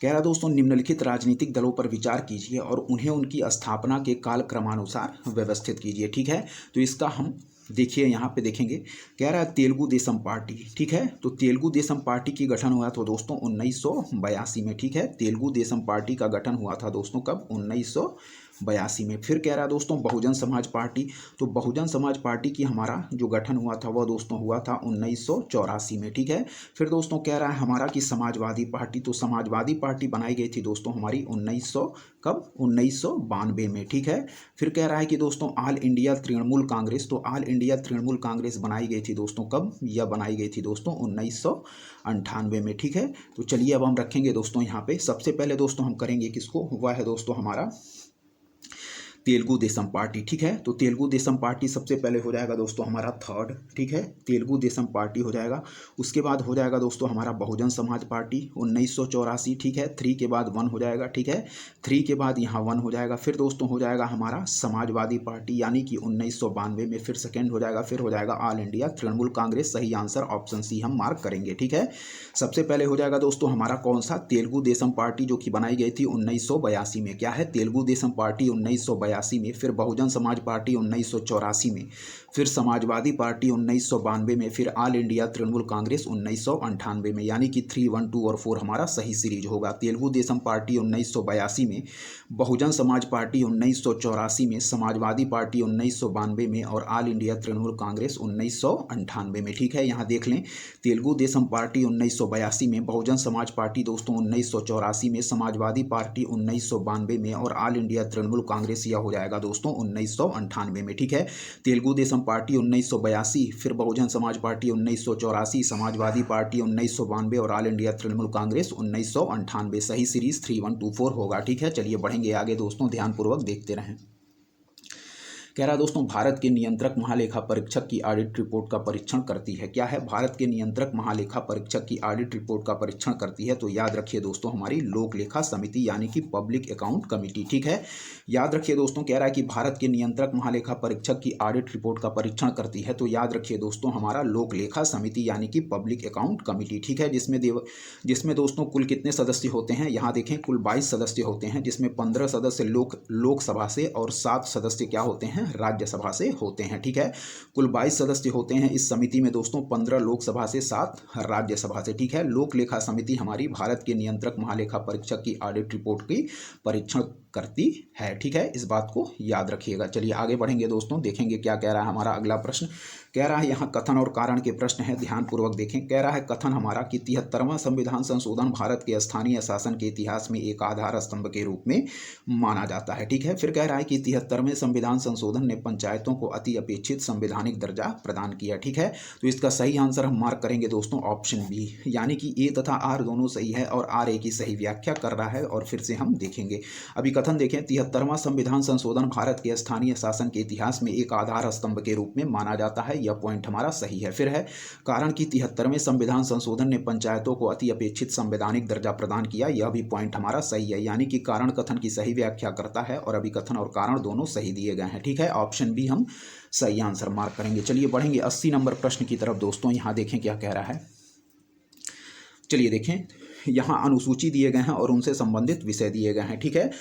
कह रहा है दोस्तों निम्नलिखित राजनीतिक दलों पर विचार कीजिए और उन्हें उनकी स्थापना के कालक्रमानुसार व्यवस्थित कीजिए। ठीक है, तो इसका हम देखिए यहाँ पे देखेंगे, कह रहा है तेलुगु देशम पार्टी। ठीक है, तो तेलुगु देशम पार्टी की गठन हुआ था दोस्तों 1982 में। ठीक है, तेलुगु देशम पार्टी का गठन हुआ था दोस्तों कब, 1982 में। फिर कह रहा है दोस्तों बहुजन समाज पार्टी, तो बहुजन समाज पार्टी की हमारा जो गठन हुआ था वह दोस्तों हुआ था 1984 में। ठीक है, फिर दोस्तों कह रहा है हमारा कि समाजवादी पार्टी, तो समाजवादी पार्टी बनाई गई थी दोस्तों हमारी 1992 में। ठीक है, फिर कह रहा है कि दोस्तों ऑल इंडिया तृणमूल कांग्रेस, तो ऑल इंडिया तृणमूल कांग्रेस बनाई गई थी दोस्तों कब, यह बनाई गई थी दोस्तों 1998 में। ठीक है, तो चलिए अब हम रखेंगे दोस्तों यहाँ पे, सबसे पहले दोस्तों हम करेंगे किसको, वह है दोस्तों हमारा तेलुगु देशम पार्टी। ठीक है, तो तेलुगु देशम पार्टी सबसे पहले हो जाएगा दोस्तों हमारा थर्ड। ठीक है, तेलुगु देशम पार्टी हो जाएगा। उसके बाद हो जाएगा दोस्तों हमारा बहुजन समाज पार्टी 1984। ठीक है, 3 के बाद 1 हो जाएगा। ठीक है, 3 के बाद यहाँ 1 हो जाएगा। फिर दोस्तों हो जाएगा हमारा समाजवादी पार्टी यानी कि 1992 में, फिर सेकेंड हो जाएगा। फिर हो जाएगा ऑल इंडिया तृणमूल कांग्रेस, सही आंसर ऑप्शन सी हम मार्क करेंगे। ठीक है, सबसे पहले हो जाएगा दोस्तों हमारा कौन सा, तेलुगु देशम पार्टी जो कि बनाई गई थी 1982 में। क्या है, तेलुगु देशम पार्टी 1982 में, फिर बहुजन समाज पार्टी 1984 में, फिर समाजवादी पार्टी 1992 में, फिर ऑल इंडिया तृणमूल कांग्रेस 1998 में। यानी कि 3, 1, 2 और 4 हमारा सही सीरीज होगा। तेलुगु देशम पार्टी 1982 में, बहुजन समाज पार्टी 1984 में, समाजवादी पार्टी 1992 में और ऑल इंडिया तृणमूल कांग्रेस 1998 में। ठीक है, यहाँ देख लें, तेलुगु देशम पार्टी 1982 में, बहुजन समाज पार्टी दोस्तों 1984 में, समाजवादी पार्टी 1992 में और ऑल इंडिया तृणमूल कांग्रेस यह हो जाएगा दोस्तों 1998 में। ठीक है, तेलुगु देशम पार्टी 1982, फिर बहुजन समाज पार्टी 1984, समाजवादी पार्टी 1992 और ऑल इंडिया तृणमूल कांग्रेस 1998। सही सीरीज 3, 1, 2, 4 होगा। ठीक है, चलिए बढ़ेंगे आगे दोस्तों, ध्यानपूर्वक देखते रहें। कह रहा है दोस्तों भारत के नियंत्रक महालेखा परीक्षक की ऑडिट रिपोर्ट का परीक्षण करती है। क्या है, भारत के नियंत्रक महालेखा परीक्षक की ऑडिट रिपोर्ट का परीक्षण करती है। तो याद रखिए दोस्तों हमारी लोक लेखा समिति यानी कि पब्लिक अकाउंट कमेटी। ठीक है, याद रखिए दोस्तों, कह रहा है कि भारत के नियंत्रक महालेखा परीक्षक की ऑडिट रिपोर्ट का परीक्षण करती है। तो याद रखिए दोस्तों हमारा लोक लेखा समिति यानी कि पब्लिक अकाउंट कमेटी। ठीक है, जिसमें दोस्तों कुल कितने सदस्य होते हैं, यहाँ देखें कुल 22 सदस्य होते हैं, जिसमें 15 सदस्य लोकसभा से और 7 सदस्य क्या होते हैं, राज्यसभा से होते हैं। ठीक है, कुल 22 सदस्य होते हैं इस समिति में दोस्तों, 15 लोकसभा से, 7 राज्यसभा से। ठीक है, लोक लेखा समिति हमारी भारत के नियंत्रक महालेखा परीक्षक की ऑडिट रिपोर्ट की परीक्षण करती है। ठीक है, इस बात को याद रखिएगा। चलिए आगे बढ़ेंगे दोस्तों, देखेंगे क्या कह रहा है हमारा अगला प्रश्न। कह रहा है यहाँ कथन और कारण के प्रश्न है, ध्यानपूर्वक देखें। कह रहा है कथन हमारा कि 73वां संविधान संशोधन भारत के स्थानीय शासन के इतिहास में एक आधार स्तंभ के रूप में माना जाता है, ठीक है। फिर कह रहा है कि 73वें संविधान संशोधन ने पंचायतों को अति अपेक्षित संवैधानिक दर्जा प्रदान किया, ठीक है। तो इसका सही आंसर हम मार्क करेंगे दोस्तों ऑप्शन बी, यानी कि ए तथा आर दोनों सही है और आर ए की सही व्याख्या कर रहा है। और फिर से हम देखेंगे, अभी कथन देखें, 73वां संविधान संशोधन भारत के स्थानीय शासन के इतिहास में एक आधार स्तंभ के रूप में माना जाता है, यह पॉइंट हमारा सही है। फिर है कारण कि 73वें संविधान संशोधन ने पंचायतों को अति अपेक्षित संवैधानिक दर्जा प्रदान किया, यह भी पॉइंट हमारा सही है, यानी कि कारण कथन की सही व्याख्या करता है और अभी कथन और कारण दोनों सही दिए गए हैं, ठीक है। ऑप्शन बी हम सही आंसर मार्क करेंगे। चलिए बढ़ेंगे 80 नंबर प्रश्न की तरफ दोस्तों। यहाँ देखें क्या कह रहा है, चलिए देखें, यहाँ अनुसूची दिए गए हैं और उनसे संबंधित विषय दिए गए हैं, ठीक है।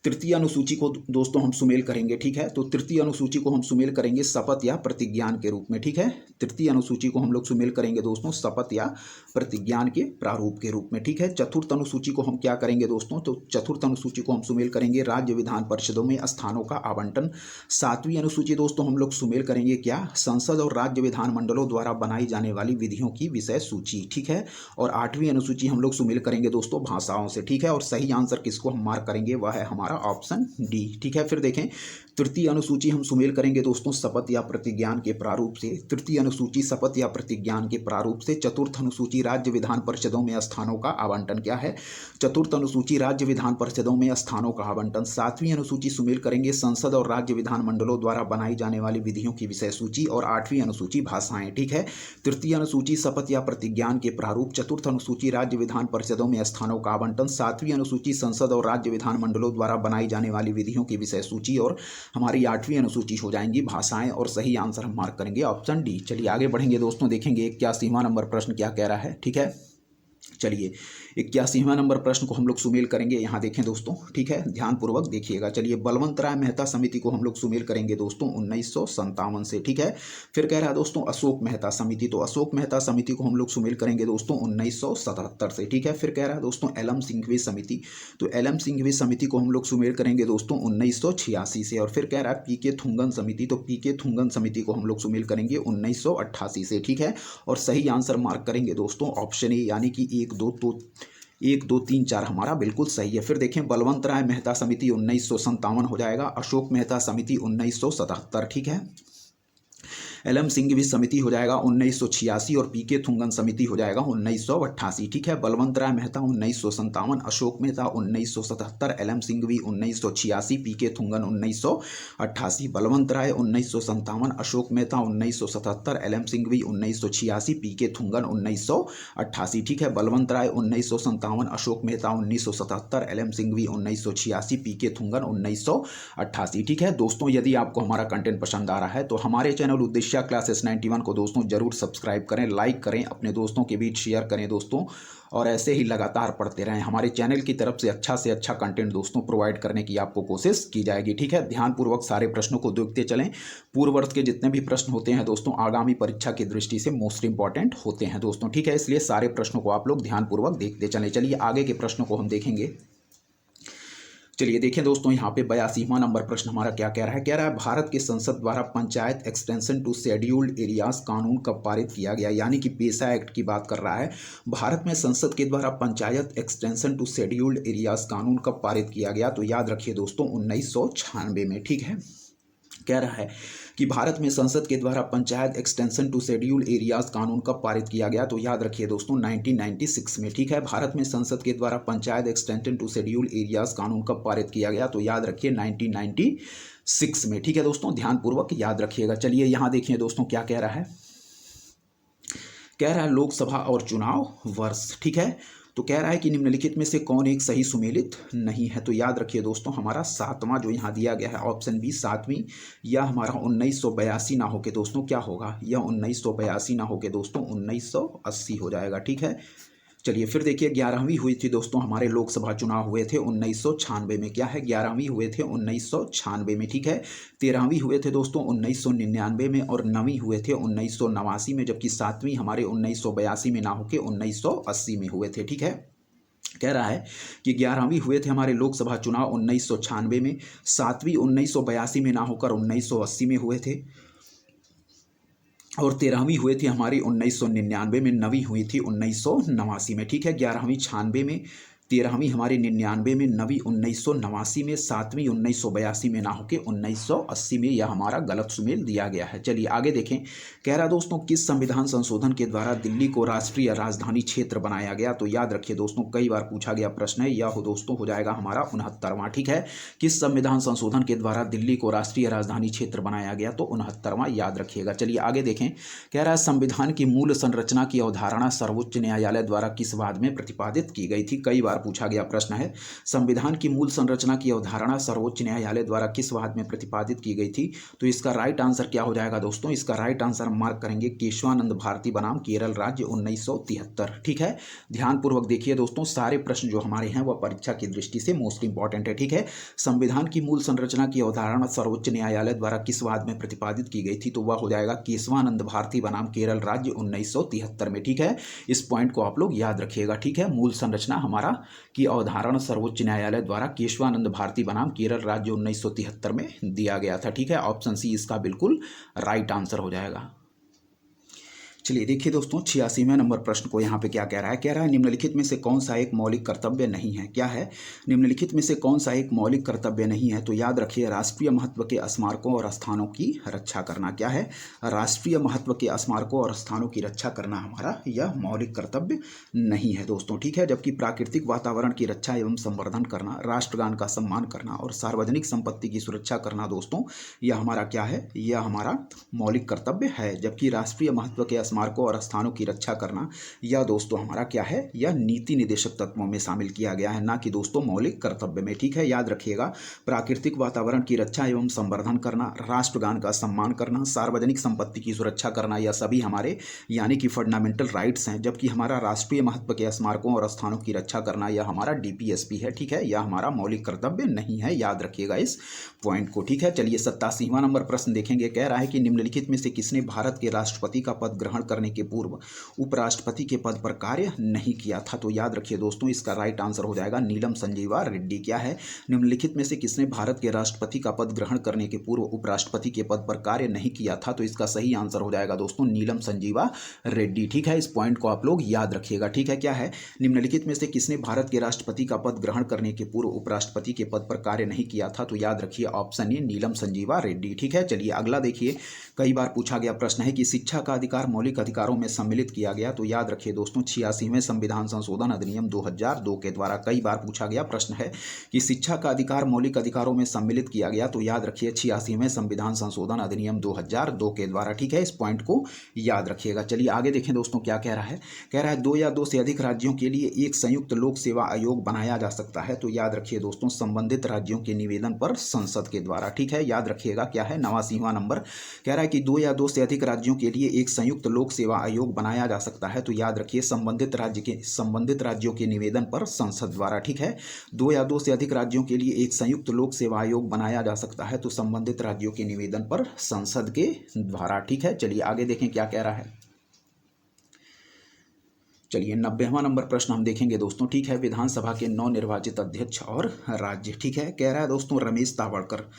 तृतीय अनुसूची को दोस्तों हम सुमेल करेंगे, ठीक है। तो तृतीय अनुसूची को हम सुमेल करेंगे शपथ या प्रतिज्ञान के रूप में, ठीक है। तृतीय अनुसूची को हम लोग सुमेल करेंगे दोस्तों शपथ या प्रतिज्ञान के प्रारूप के रूप में, ठीक है। चतुर्थ अनुसूची को हम क्या करेंगे दोस्तों, तो चतुर्थ अनुसूची को हम सुमेल करेंगे राज्य विधान परिषदों में स्थानों का आवंटन। सातवीं अनुसूची दोस्तों हम लोग सुमेल करेंगे क्या, संसद और राज्य विधानमंडलों द्वारा बनाई जाने वाली विधियों की विषय सूची, ठीक है। और आठवीं अनुसूची हम लोग सुमेल करेंगे दोस्तों भाषाओं से, ठीक है। और सही आंसर किसको हम मार्क करेंगे, वह है हमारा ऑप्शन डी, ठीक है। फिर देखें, तृतीय अनुसूची हम सुमेल करेंगे दोस्तों शपथ या प्रतिज्ञान के प्रारूप से, तृतीय अनुसूची शपथ या प्रतिज्ञान के प्रारूप से। चतुर्थ अनुसूची राज्य विधान परिषदों में स्थानों का आवंटन क्या है, चतुर्थ अनुसूची राज्य विधान परिषदों में स्थानों का आवंटन। सातवीं अनुसूची सुमेल करेंगे संसद और राज्य विधानमंडलों द्वारा बनाई जाने वाली विधियों की विषय सूची। और आठवीं अनुसूची भाषाएं, ठीक है। तृतीय अनुसूची शपथ या प्रतिज्ञान के प्रारूप, चतुर्थ अनुसूची राज्य विधान परिषदों में स्थानों का आवंटन, सातवीं अनुसूची संसद और राज्य विधानमंडलों द्वारा बनाई जाने वाली विधियों की विषय सूची, और हमारी आठवीं अनुसूची हो जाएंगी भाषाएं। और सही आंसर हम मार्क करेंगे ऑप्शन डी। चलिए आगे बढ़ेंगे दोस्तों, देखेंगे 81वां नंबर प्रश्न क्या कह रहा है, ठीक है। चलिए 81वां नंबर प्रश्न को हम लोग सुमेल करेंगे, यहाँ देखें दोस्तों, ठीक है, ध्यानपूर्वक देखिएगा। चलिए बलवंत राय मेहता समिति को हम लोग सुमेल करेंगे दोस्तों 1957 से, ठीक है। फिर कह रहा है दोस्तों अशोक मेहता समिति, तो अशोक मेहता समिति को हम लोग सुमेल करेंगे दोस्तों 1977 से, ठीक है। फिर कह रहा है दोस्तों एलएम सिंघवी समिति, तो एलएम सिंघवी समिति को हम लोग सुमेल करेंगे दोस्तों 1986 से। और फिर कह रहा है पीके थुंगन समिति, तो पीके थुंगन समिति को हम लोग सुमेल करेंगे 1988 से, ठीक है। और सही आंसर मार्क करेंगे दोस्तों ऑप्शन ए, यानी कि 1 2 3 4 हमारा बिल्कुल सही है। फिर देखें बलवंत राय मेहता समिति 1957 हो जाएगा, अशोक मेहता समिति 1977, ठीक है। एलएम सिंघवी समिति हो जाएगा 1986 और पीके थुंगन समिति हो जाएगा 1988, ठीक है। बलवंत राय मेहता 1957, अशोक मेहता 1977, एलएम सिंघवी 1986, पीके थुंगन 1988। बलवंत राय 1957, अशोक मेहता 1977, एलएम सिंघवी 1986, पीके थुंगन 1988, ठीक है। बलवंत राय 1957, अशोक मेहता 1977, एलएम सिंघवी 1986, पीके थुंगन 1988, ठीक है। दोस्तों यदि आपको हमारा कंटेंट पसंद आ रहा है तो हमारे चैनल उद्देश्य क्लासेस 91 को दोस्तों जरूर सब्सक्राइब करें, लाइक करें, अपने दोस्तों के बीच शेयर करें दोस्तों, और ऐसे ही लगातार पढ़ते रहें। हमारे चैनल की तरफ से अच्छा कंटेंट दोस्तों प्रोवाइड करने की आपको कोशिश की जाएगी, ठीक है। ध्यानपूर्वक सारे प्रश्नों को देखते चलें। पूर्व वर्ष के जितने भी प्रश्न होते हैं दोस्तों आगामी परीक्षा की दृष्टि से मोस्ट इंपॉर्टेंट होते हैं दोस्तों, ठीक है। इसलिए सारे प्रश्नों को आप लोग ध्यानपूर्वक देखते चलें। चलिए आगे के प्रश्नों को हम देखेंगे। चलिए देखें दोस्तों, यहाँ पे 82वां नंबर प्रश्न हमारा क्या कह रहा है, कह रहा है भारत के संसद द्वारा panchayat extension to scheduled areas कानून कब पारित किया गया, यानी कि पेशा एक्ट की बात कर रहा है। भारत में संसद के द्वारा panchayat extension to scheduled areas कानून कब पारित किया गया, तो याद रखिए दोस्तों 1996 में, ठीक है। कह रहा है कि भारत में संसद के द्वारा panchayat extension to scheduled areas कानून कब पारित किया गया, तो याद रखिए दोस्तों 1996 में, ठीक है। भारत में संसद के द्वारा panchayat extension to scheduled areas कानून कब पारित किया गया, तो याद रखिए 1996 में, ठीक है दोस्तों, ध्यानपूर्वक याद रखिएगा। चलिए यहाँ देखिए दोस्तों क्या कह रहा है, कह रहा है लोकसभा और चुनाव वर्ष, ठीक है। तो कह रहा है कि निम्नलिखित में से कौन एक सही सुमेलित नहीं है, तो याद रखिए दोस्तों हमारा 7वां जो यहाँ दिया गया है ऑप्शन बी 7वीं, या हमारा 1982 ना हो के दोस्तों क्या होगा, यह 1982 ना हो के दोस्तों 1980 हो जाएगा, ठीक है। चलिए फिर देखिए 11वीं हुई थी दोस्तों, हमारे लोकसभा चुनाव हुए थे 1996 में, क्या है 11वीं हुए थे 1996 में, ठीक है। 13वीं हुए थे दोस्तों 1999 में, और 9वीं हुए थे 1989 में, जबकि 7वीं हमारे 1982 में ना होके 1980 में हुए थे, ठीक है। कह रहा है कि 11वीं हुए थे हमारे लोकसभा चुनाव 1996 में, 7वीं 1982 में ना होकर 1980 में हुए थे, और 13वीं हुई थी हमारी 1999 में, 9वीं हुई थी 1989 में, ठीक है। 11वीं 96 में, 13वीं हमारी 99 में, 9वीं 1989 में, 7वीं 1982 में ना होकर 1980 में। यह हमारा गलत सुमेल दिया गया है। चलिए आगे देखें। कह रहा दोस्तों किस संविधान संशोधन के द्वारा दिल्ली को राष्ट्रीय राजधानी क्षेत्र बनाया गया? तो याद रखिए दोस्तों, कई बार पूछा गया प्रश्न है। यह दोस्तों हो जाएगा हमारा 69वां, ठीक है। किस संविधान संशोधन के द्वारा दिल्ली को राष्ट्रीय राजधानी क्षेत्र बनाया गया? तो 69वां याद रखिएगा। चलिए आगे देखें। कह रहा है संविधान की मूल संरचना की अवधारणा सर्वोच्च न्यायालय द्वारा किस वाद में प्रतिपादित की गई थी? कई बार पूछा गया प्रश्न है। संविधान की मूल संरचना की अवधारणा सर्वोच्च न्यायालय द्वारा किस वाद में प्रतिपादित की गई थी? तो इसका राइट आंसर क्या हो जाएगा दोस्तों? इसका राइट आंसर मार्क करेंगे केशवानंद भारती बनाम केरल राज्य 1973, ठीक है। ध्यानपूर्वक देखिए दोस्तों, सारे प्रश्न जो हमारे हैं वह परीक्षा की दृष्टि से मोस्ट इंपॉर्टेंट है, ठीक है। संविधान की मूल संरचना की अवधारणा सर्वोच्च न्यायालय द्वारा किस वाद में प्रतिपादित की गई थी? तो वह हो जाएगा केशवानंद भारती बनाम केरल राज्य 1973 में, ठीक है। इस पॉइंट को आप लोग याद रखिएगा, ठीक है। मूल संरचना हमारा की अवधारणा सर्वोच्च न्यायालय द्वारा केशवानंद भारती बनाम केरल राज्य 1973 में दिया गया था, ठीक है। ऑप्शन सी इसका बिल्कुल राइट आंसर हो जाएगा। चलिए देखिए दोस्तों, 86वें नंबर प्रश्न को यहाँ पे क्या कह रहा है? कह रहा है निम्नलिखित में से कौन सा एक मौलिक कर्तव्य नहीं है? क्या है? निम्नलिखित में से कौन सा एक मौलिक कर्तव्य नहीं है? तो याद रखिए, राष्ट्रीय महत्व के स्मारकों और स्थानों की रक्षा करना। क्या है? राष्ट्रीय महत्व के स्मारकों और स्थानों की रक्षा करना हमारा यह मौलिक कर्तव्य नहीं है दोस्तों, ठीक है। जबकि प्राकृतिक वातावरण की रक्षा एवं संवर्धन करना, राष्ट्रगान का सम्मान करना और सार्वजनिक संपत्ति की सुरक्षा करना दोस्तों, यह हमारा क्या है? यह हमारा मौलिक कर्तव्य है। जबकि राष्ट्रीय महत्व के स्मारकों और स्थानों की रक्षा करना यह दोस्तों हमारा क्या है? यह नीति निदेशक तत्वों में शामिल किया गया है, ना कि दोस्तों मौलिक कर्तव्य में, ठीक है। याद रखिएगा, प्राकृतिक वातावरण की रक्षा एवं संवर्धन करना, राष्ट्रगान का सम्मान करना, सार्वजनिक संपत्ति की सुरक्षा करना, यह सभी हमारे यानी कि फंडामेंटल राइट्स हैं। जबकि हमारा राष्ट्रीय महत्व के स्मारकों और स्थानों की रक्षा करना यह हमारा डीपीएसपी है, ठीक है। यह हमारा मौलिक कर्तव्य नहीं है, याद रखिएगा इस पॉइंट को, ठीक है। चलिए 87वां नंबर प्रश्न देखेंगे। कह रहा है कि निम्नलिखित में से किसने भारत के राष्ट्रपति का पद ग्रहण करने के पूर्व उपराष्ट्रपति के पद पर कार्य नहीं किया था? तो याद रखिए दोस्तों, इसका राइट आंसर हो जाएगा नीलम संजीवा रेड्डी। क्या है? निम्नलिखित में से किसने भारत के राष्ट्रपति का पद ग्रहण करने के पूर्व उपराष्ट्रपति के पद पर कार्य नहीं किया था? तो इसका सही आंसर हो जाएगा दोस्तों नीलम संजीवा रेड्डी, ठीक है। इस पॉइंट को आप लोग याद रखिएगा, ठीक है। क्या है? निम्नलिखित में से किसने भारत के राष्ट्रपति का पद ग्रहण करने के पूर्व उपराष्ट्रपति के पद पर कार्य नहीं किया था? तो याद रखिए ऑप्शन ए नीलम संजीवा रेड्डी, ठीक है। चलिए अगला देखिए, कई बार पूछा गया प्रश्न है कि शिक्षा का अधिकार मौलिक अधिकारों में सम्मिलित किया गया। तो याद रखिए दोस्तों, 86वें संविधान संशोधन अधिनियम 2002 के द्वारा कई बार पूछा गया प्रश्न है कि शिक्षा का अधिकार मौलिक अधिकारों में सम्मिलित किया गया। तो याद रखिए 86वें संविधान संशोधन अधिनियम 2002 के द्वारा, ठीक है। इस पॉइंट को याद रखिएगा। चलिए आगे देखें दोस्तों, क्या कह रहा है? कह रहा है 2 या 2 से अधिक राज्यों के लिए एक संयुक्त लोक सेवा आयोग बनाया जा सकता है। तो याद रखिए दोस्तों, संबंधित राज्यों के निवेदन पर संसद के द्वारा, ठीक है। याद रखिएगा क्या है? 89वां नंबर कह रहा है कि 2 या 2 से अधिक राज्यों के लिए एक संयुक्त लोक सेवा आयोग बनाया जा सकता है। तो याद रखिए संबंधित राज्यों के निवेदन पर संसद द्वारा, ठीक है। 2 या 2 से अधिक राज्यों के लिए एक संयुक्त लोक सेवा आयोग बनाया जा सकता है, तो संबंधित राज्यों के निवेदन पर संसद के द्वारा, ठीक है। चलिए आगे देखें क्या कह रहा है। चलिए 90वां नंबर प्रश्न हम देखेंगे दोस्तों, ठीक है। विधानसभा के नवनिर्वाचित अध्यक्ष और राज्य, ठीक है। कह रहा है दोस्तों रमेश तावड़कर।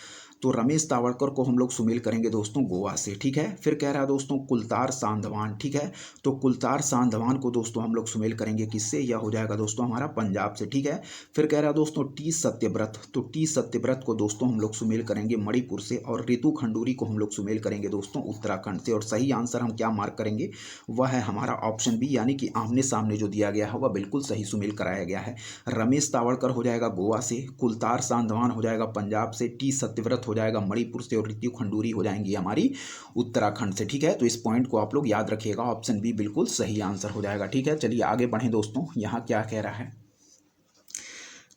तो रमेश तावड़कर को हम लोग सुमेल करेंगे दोस्तों गोवा से, ठीक है। फिर कह रहा है दोस्तों कुलतार सांधवान, ठीक है। तो कुलतार सांधवान को दोस्तों हम लोग सुमेल करेंगे किससे? यह हो जाएगा दोस्तों हमारा पंजाब से, ठीक है। फिर कह रहा है दोस्तों टी सत्यव्रत। तो टी सत्यव्रत को दोस्तों हम लोग सुमेल करेंगे मणिपुर से। और रितु खंडूरी को हम लोग सुमेल करेंगे दोस्तों उत्तराखंड से। और सही आंसर हम क्या मार्क करेंगे? वह है हमारा ऑप्शन बी, यानी कि आमने सामने जो दिया गया है वह बिल्कुल सही सुमेल कराया गया है। रमेश तावड़कर हो जाएगा गोवा से, कुलतार सांधवान हो जाएगा पंजाब से, टी सत्यव्रत हो जाएगा मणिपुर से और रितु खंडूरी हो जाएंगी हमारी उत्तराखंड से, ठीक है। तो इस पॉइंट को आप लोग याद रखिएगा, ऑप्शन बी बिल्कुल सही आंसर हो जाएगा, ठीक है। चलिए आगे बढ़ें दोस्तों, यहाँ क्या कह रहा है।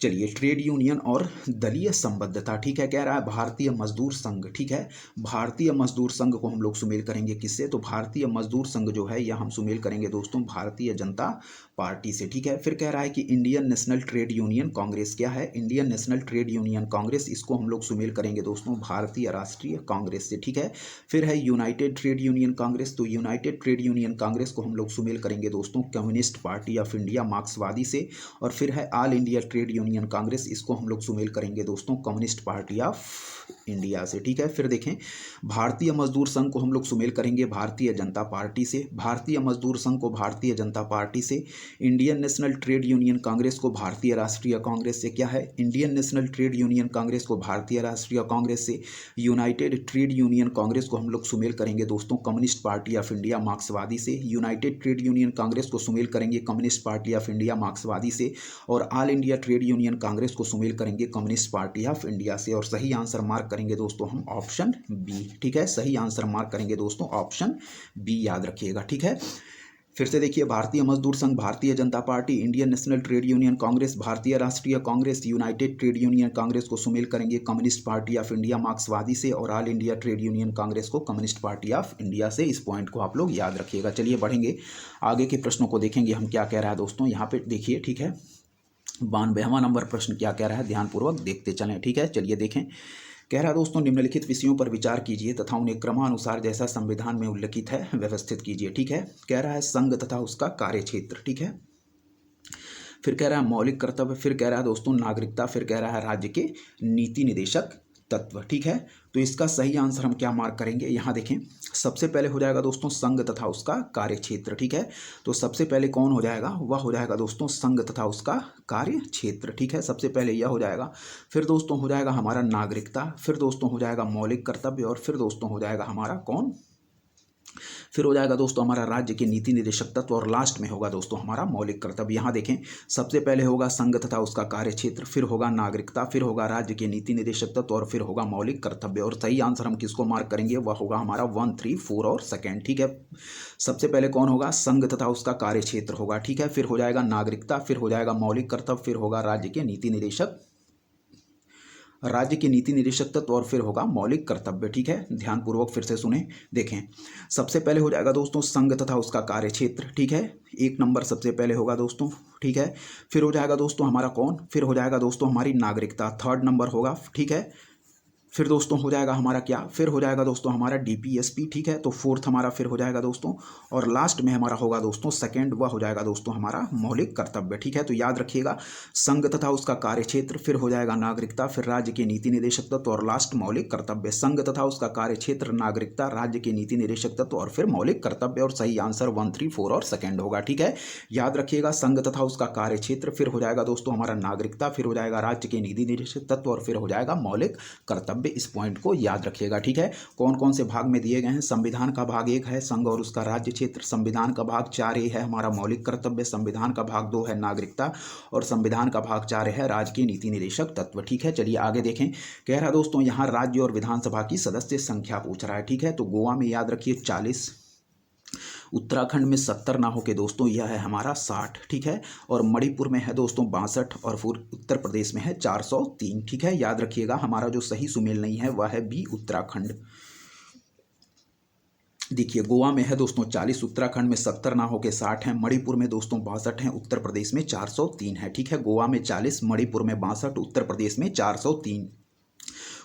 चलिए ट्रेड यूनियन और दलीय संबद्धता, ठीक है। कह रहा है भारतीय मजदूर संघ, ठीक है। भारतीय मजदूर संघ को हम लोग सुमेल करेंगे किससे? तो भारतीय मजदूर संघ जो है यह हम सुमेल करेंगे दोस्तों भारतीय जनता पार्टी से, ठीक है। फिर कह रहा है कि Indian national trade union Congress क्या है, Indian national trade union Congress, इसको हम लोग सुमेल करेंगे दोस्तों भारतीय राष्ट्रीय कांग्रेस से, ठीक है। फिर है यूनाइटेड ट्रेड यूनियन कांग्रेस, तो यूनाइटेड ट्रेड यूनियन कांग्रेस को हम लोग सुमेल करेंगे दोस्तों कम्युनिस्ट पार्टी ऑफ इंडिया मार्क्सवादी से। और फिर है all India trade union Congress, इसको हम लोग सुमेल करेंगे दोस्तों कम्युनिस्ट पार्टी ऑफ इंडिया से, ठीक है। फिर देखें भारतीय मजदूर संघ को हम लोग सुमेल करेंगे भारतीय जनता पार्टी से, भारतीय मजदूर संघ को भारतीय जनता पार्टी से। Indian national trade union Congress को भारतीय राष्ट्रीय कांग्रेस से, क्या है, Indian national trade union Congress को भारतीय राष्ट्रीय कांग्रेस से। यूनाइटेड ट्रेड यूनियन कांग्रेस को हम लोग सुमेल करेंगे दोस्तों कम्युनिस्ट पार्टी ऑफ इंडिया मार्क्सवादी से, यूनाइटेड ट्रेड यूनियन कांग्रेस को सुमेल करेंगे कम्युनिस्ट पार्टी ऑफ इंडिया मार्क्सवादी से। और all India trade union Congress को सुमेल करेंगे कम्युनिस्ट पार्टी ऑफ इंडिया से। और सही आंसर मार्क करेंगे दोस्तों हम ऑप्शन बी, ठीक है। सही आंसर मार्क करेंगे दोस्तों ऑप्शन बी, याद रखिएगा, ठीक है। फिर से देखिए भारतीय मजदूर संघ, Bharatiya Janata party, Indian national trade union Congress, भारतीय राष्ट्रीय Congress, United trade union Congress को सुमेल करेंगे कम्युनिस्ट पार्टी ऑफ इंडिया मार्क्सवादी से। और all India trade union Congress को कम्युनिस्ट पार्टी ऑफ इंडिया से। इस पॉइंट को आप लोग याद रखिएगा। चलिए बढ़ेंगे आगे के प्रश्नों को, देखेंगे हम क्या कह रहा है दोस्तों। यहाँ पे देखिए, ठीक है, 92वां नंबर प्रश्न क्या कह रहा है, ध्यानपूर्वक देखते चलें, ठीक है। चलिए देखें, कह रहा है दोस्तों निम्नलिखित विषयों पर विचार कीजिए तथा उन्हें क्रमानुसार जैसा संविधान में उल्लिखित है व्यवस्थित कीजिए, ठीक है। कह रहा है संघ तथा उसका कार्यक्षेत्र, ठीक है। फिर कह रहा है मौलिक कर्तव्य, फिर कह रहा है दोस्तों नागरिकता, फिर कह रहा है राज्य के नीति निदेशक तत्व, ठीक है। तो इसका सही आंसर हम क्या मार्क करेंगे, यहाँ देखें सबसे पहले हो जाएगा दोस्तों संघ तथा उसका कार्यक्षेत्र, ठीक है। तो सबसे पहले कौन हो जाएगा, वह हो जाएगा दोस्तों संघ तथा उसका कार्यक्षेत्र, ठीक है। सबसे पहले यह हो जाएगा। फिर दोस्तों हो जाएगा हमारा नागरिकता, फिर दोस्तों हो जाएगा मौलिक कर्तव्य, और फिर दोस्तों हो जाएगा हमारा कौन, फिर हो जाएगा दोस्तों हमारा राज्य के नीति निदेशक तत्व, और लास्ट में होगा दोस्तों हमारा मौलिक कर्तव्य। यहाँ देखें सबसे पहले होगा संघ तथा उसका कार्यक्षेत्र, फिर होगा नागरिकता, फिर होगा राज्य के नीति निदेशक तत्व, और फिर होगा मौलिक कर्तव्य। और सही आंसर हम किसको मार्क करेंगे, वह होगा हमारा 1, 3, 4 और सेकेंड, ठीक है। सबसे पहले कौन होगा, संघ तथा उसका कार्यक्षेत्र होगा, ठीक है। फिर हो जाएगा नागरिकता, फिर हो जाएगा मौलिक कर्तव्य, फिर होगा राज्य के नीति निदेशक तत्व, और फिर होगा मौलिक कर्तव्य, ठीक है। ध्यानपूर्वक फिर से सुने, देखें सबसे पहले हो जाएगा दोस्तों संघ तथा उसका कार्यक्षेत्र, ठीक है, 1 नंबर सबसे पहले होगा दोस्तों, ठीक है। फिर हो जाएगा दोस्तों हमारा कौन, फिर हो जाएगा दोस्तों हमारी नागरिकता, 3rd नंबर होगा, ठीक है। फिर दोस्तों हो जाएगा हमारा क्या, फिर हो जाएगा दोस्तों हमारा डीपीएसपी, ठीक है। तो 4th हमारा फिर हो जाएगा दोस्तों, और लास्ट में हमारा होगा दोस्तों सेकंड, वह हो जाएगा दोस्तों हमारा मौलिक कर्तव्य, ठीक है। तो याद रखिएगा संघ तथा उसका कार्यक्षेत्र, फिर हो जाएगा नागरिकता, फिर राज्य के नीति निदेशक तत्व, और लास्ट मौलिक कर्तव्य। संघ तथा उसका कार्यक्षेत्र, नागरिकता, राज्य के नीति निदेशक तत्व, और फिर मौलिक कर्तव्य। और सही आंसर 1, 3, 4 और सेकंड होगा, ठीक है। याद रखिएगा संघ तथा उसका कार्यक्षेत्र, फिर हो जाएगा दोस्तों हमारा नागरिकता, फिर हो जाएगा राज्य के नीति निदेशक तत्व, और फिर हो जाएगा मौलिक कर्तव्य। इस पॉइंट को याद रखिएगा, ठीक है। कौन कौन से भाग में दिए गए हैं, संविधान का भाग 1 है संघ और उसका राज्य क्षेत्र, संविधान का भाग 4A है हमारा मौलिक कर्तव्य, संविधान का भाग 2 है नागरिकता, और संविधान का भाग 4 है राज्य के नीति निदेशक तत्व, ठीक है। चलिए आगे देखें, कह रहा है दोस्तों यहाँ राज्य और विधानसभा की सदस्य संख्या पूछ रहा है, ठीक है। तो गोवा में याद रखिए 40, उत्तराखंड में 70 ना हो के दोस्तों यह है हमारा 60, ठीक है। और मणिपुर में है दोस्तों 62, और फिर उत्तर प्रदेश में है 403, ठीक है। याद रखिएगा हमारा जो सही सुमेल नहीं है वह है बी, उत्तराखंड। देखिए गोवा में है दोस्तों 40, उत्तराखंड में 70 ना हो के 60 हैं, मणिपुर में दोस्तों 62 हैं, उत्तर प्रदेश में 403 है, ठीक है। गोवा में 40, मणिपुर में 62, उत्तर प्रदेश में 403,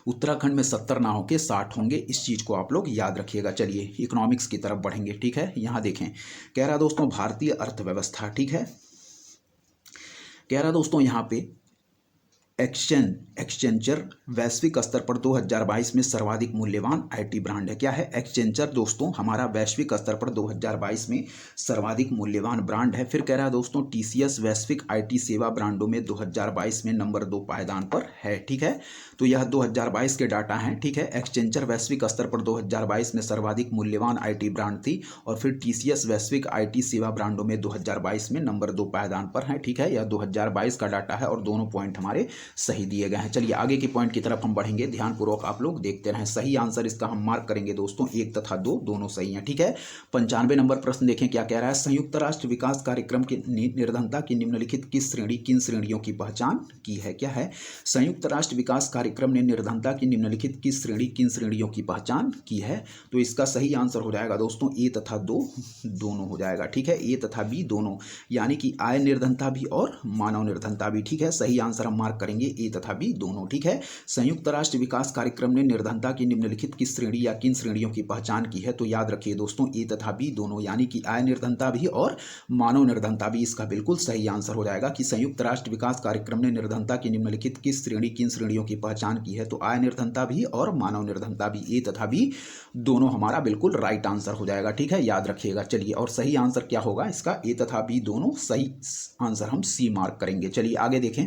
उत्तराखंड में 70 ना हो के 60 होंगे। इस चीज़ को आप लोग याद रखिएगा। चलिए इकोनॉमिक्स की तरफ बढ़ेंगे, ठीक है। यहाँ देखें कह रहा दोस्तों भारतीय अर्थव्यवस्था, ठीक है। कह रहा दोस्तों यहाँ पे एक्सचेंजर वैश्विक स्तर पर 2022 में सर्वाधिक मूल्यवान आईटी ब्रांड है। क्या है, एक्सचेंजर दोस्तों हमारा वैश्विक स्तर पर 2022 में सर्वाधिक मूल्यवान ब्रांड है। फिर कह रहा है दोस्तों टीसीएस वैश्विक आईटी सेवा ब्रांडों में 2022 में नंबर 2 पायदान पर है, ठीक है। तो यह 2022 के डाटा हैं, ठीक है। एक्सचेंजर वैश्विक स्तर पर 2022 में सर्वाधिक मूल्यवान आईटी ब्रांड थी, और फिर टीसीएस वैश्विक आईटी सेवा ब्रांडों में 2022 में नंबर 2 पायदान पर है, ठीक है। यह 2022 का डाटा है, और दोनों पॉइंट हमारे सही दिए गए हैं। चलिए आगे के पॉइंट की तरफ हम बढ़ेंगे, ध्यानपूर्वक आप लोग देखते रहें। सही आंसर इसका हम मार्क करेंगे दोस्तों, 1 तथा 2 दोनों सही हैं। ठीक है, 95 नंबर प्रश्न देखें क्या कह रहा है। संयुक्त राष्ट्र विकास कार्यक्रम की निर्धनता की निम्नलिखित किन श्रेणियों की पहचान की है। क्या है, संयुक्त राष्ट्र विकास कार्यक्रम ने निर्धनता की निम्नलिखित किन श्रेणियों की पहचान की है। तो इसका सही आंसर हो जाएगा दोस्तों ए तथा 2 दोनों हो जाएगा। ठीक है, ए तथा बी दोनों, यानी कि आय निर्धनता भी और मानव निर्धनता भी। ठीक है, सही आंसर हम मार्क करेंगे ए तथा बी दोनों। ठीक है, संयुक्त राष्ट्र विकास कार्यक्रम ने निर्धनता की निम्नलिखित किस श्रेणी या किन श्रेणियों की पहचान की है। तो याद रखिए दोस्तों ए तथा बी दोनों, यानी कि आय निर्धनता भी और मानव निर्धनता भी। इसका बिल्कुल सही आंसर हो जाएगा कि संयुक्त राष्ट्र विकास कार्यक्रम ने निर्धनता की निम्नलिखित किन श्रेणियों की पहचान की है। तो आय निर्धनता भी और मानव निर्धनता भी, ए तथा बी दोनों हमारा बिल्कुल राइट आंसर हो जाएगा। ठीक है, याद रखिएगा। चलिए, और सही आंसर क्या होगा इसका, ए तथा बी दोनों सही आंसर हम सी मार्क करेंगे। चलिए आगे देखें।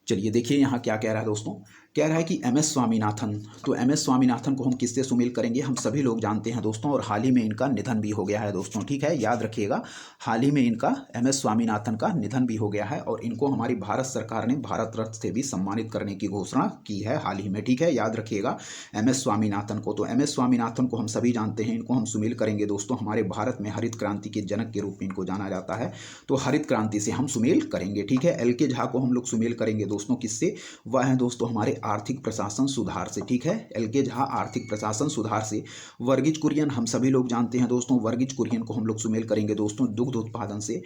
चलिए देखिए यहाँ क्या कह रहा है दोस्तों, कह रहा है कि एम एस स्वामीनाथन। तो एम एस स्वामीनाथन को हम किससे सुमेल करेंगे, हम सभी लोग जानते हैं दोस्तों, और हाल ही में इनका निधन भी हो गया है दोस्तों। ठीक है, याद रखिएगा, हाल ही में इनका एम एस स्वामीनाथन का निधन भी हो गया है और इनको हमारी भारत सरकार ने भारत रत्न से भी सम्मानित करने की घोषणा की है हाल ही में। ठीक है, याद रखिएगा एम एस स्वामीनाथन को। तो एम एस स्वामीनाथन को हम सभी जानते हैं, इनको हम सुमेल करेंगे दोस्तों। हमारे भारत में हरित क्रांति के जनक के रूप में इनको जाना जाता है, तो हरित क्रांति से हम सुमेल करेंगे। ठीक है, एल के झा को हम लोग सुमेल करेंगे दोस्तों, किससे, वह है दोस्तों हमारे आर्थिक प्रशासन सुधार से। ठीक है, एल के झा आर्थिक प्रशासन सुधार से। वर्गीज कुरियन हम सभी लोग जानते हैं दोस्तों, वर्गीज कुरियन को हम लोग सुमेल करेंगे दोस्तों दुग्ध उत्पादन से।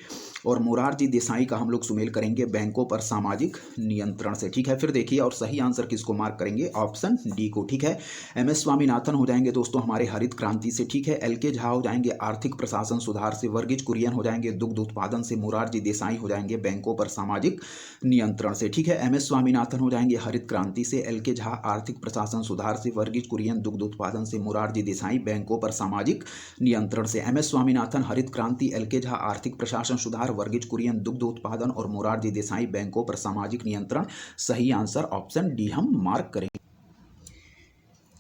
और मोरारजी देसाई का हम लोग सुमेल करेंगे बैंकों पर सामाजिक नियंत्रण से। ठीक है, फिर देखिए, और सही आंसर किसको मार्क करेंगे, ऑप्शन डी को। ठीक है, एम एस स्वामीनाथन हो जाएंगे दोस्तों हमारे हरित क्रांति से। ठीक है, एल के झा हो जाएंगे आर्थिक प्रशासन सुधार से, वर्गीज कुरियन हो जाएंगे दुग्ध उत्पादन से, मोरारजी देसाई हो जाएंगे बैंकों पर सामाजिक नियंत्रण से। ठीक है, एम एस स्वामीनाथन हो जाएंगे हरित क्रांति से, एल के झा आर्थिक प्रशासन सुधार से, वर्गीज कुरियन दुग्ध उत्पादन से, मोरारजी देसाई बैंकों पर सामाजिक नियंत्रण से। एम एस स्वामीनाथन हरित क्रांति, एल के झा आर्थिक प्रशासन सुधार, वर्गीज कुरियन दुग्ध उत्पादन और मोरारजी देसाई बैंकों पर सामाजिक नियंत्रण। सही आंसर ऑप्शन डी हम मार्क करेंगे।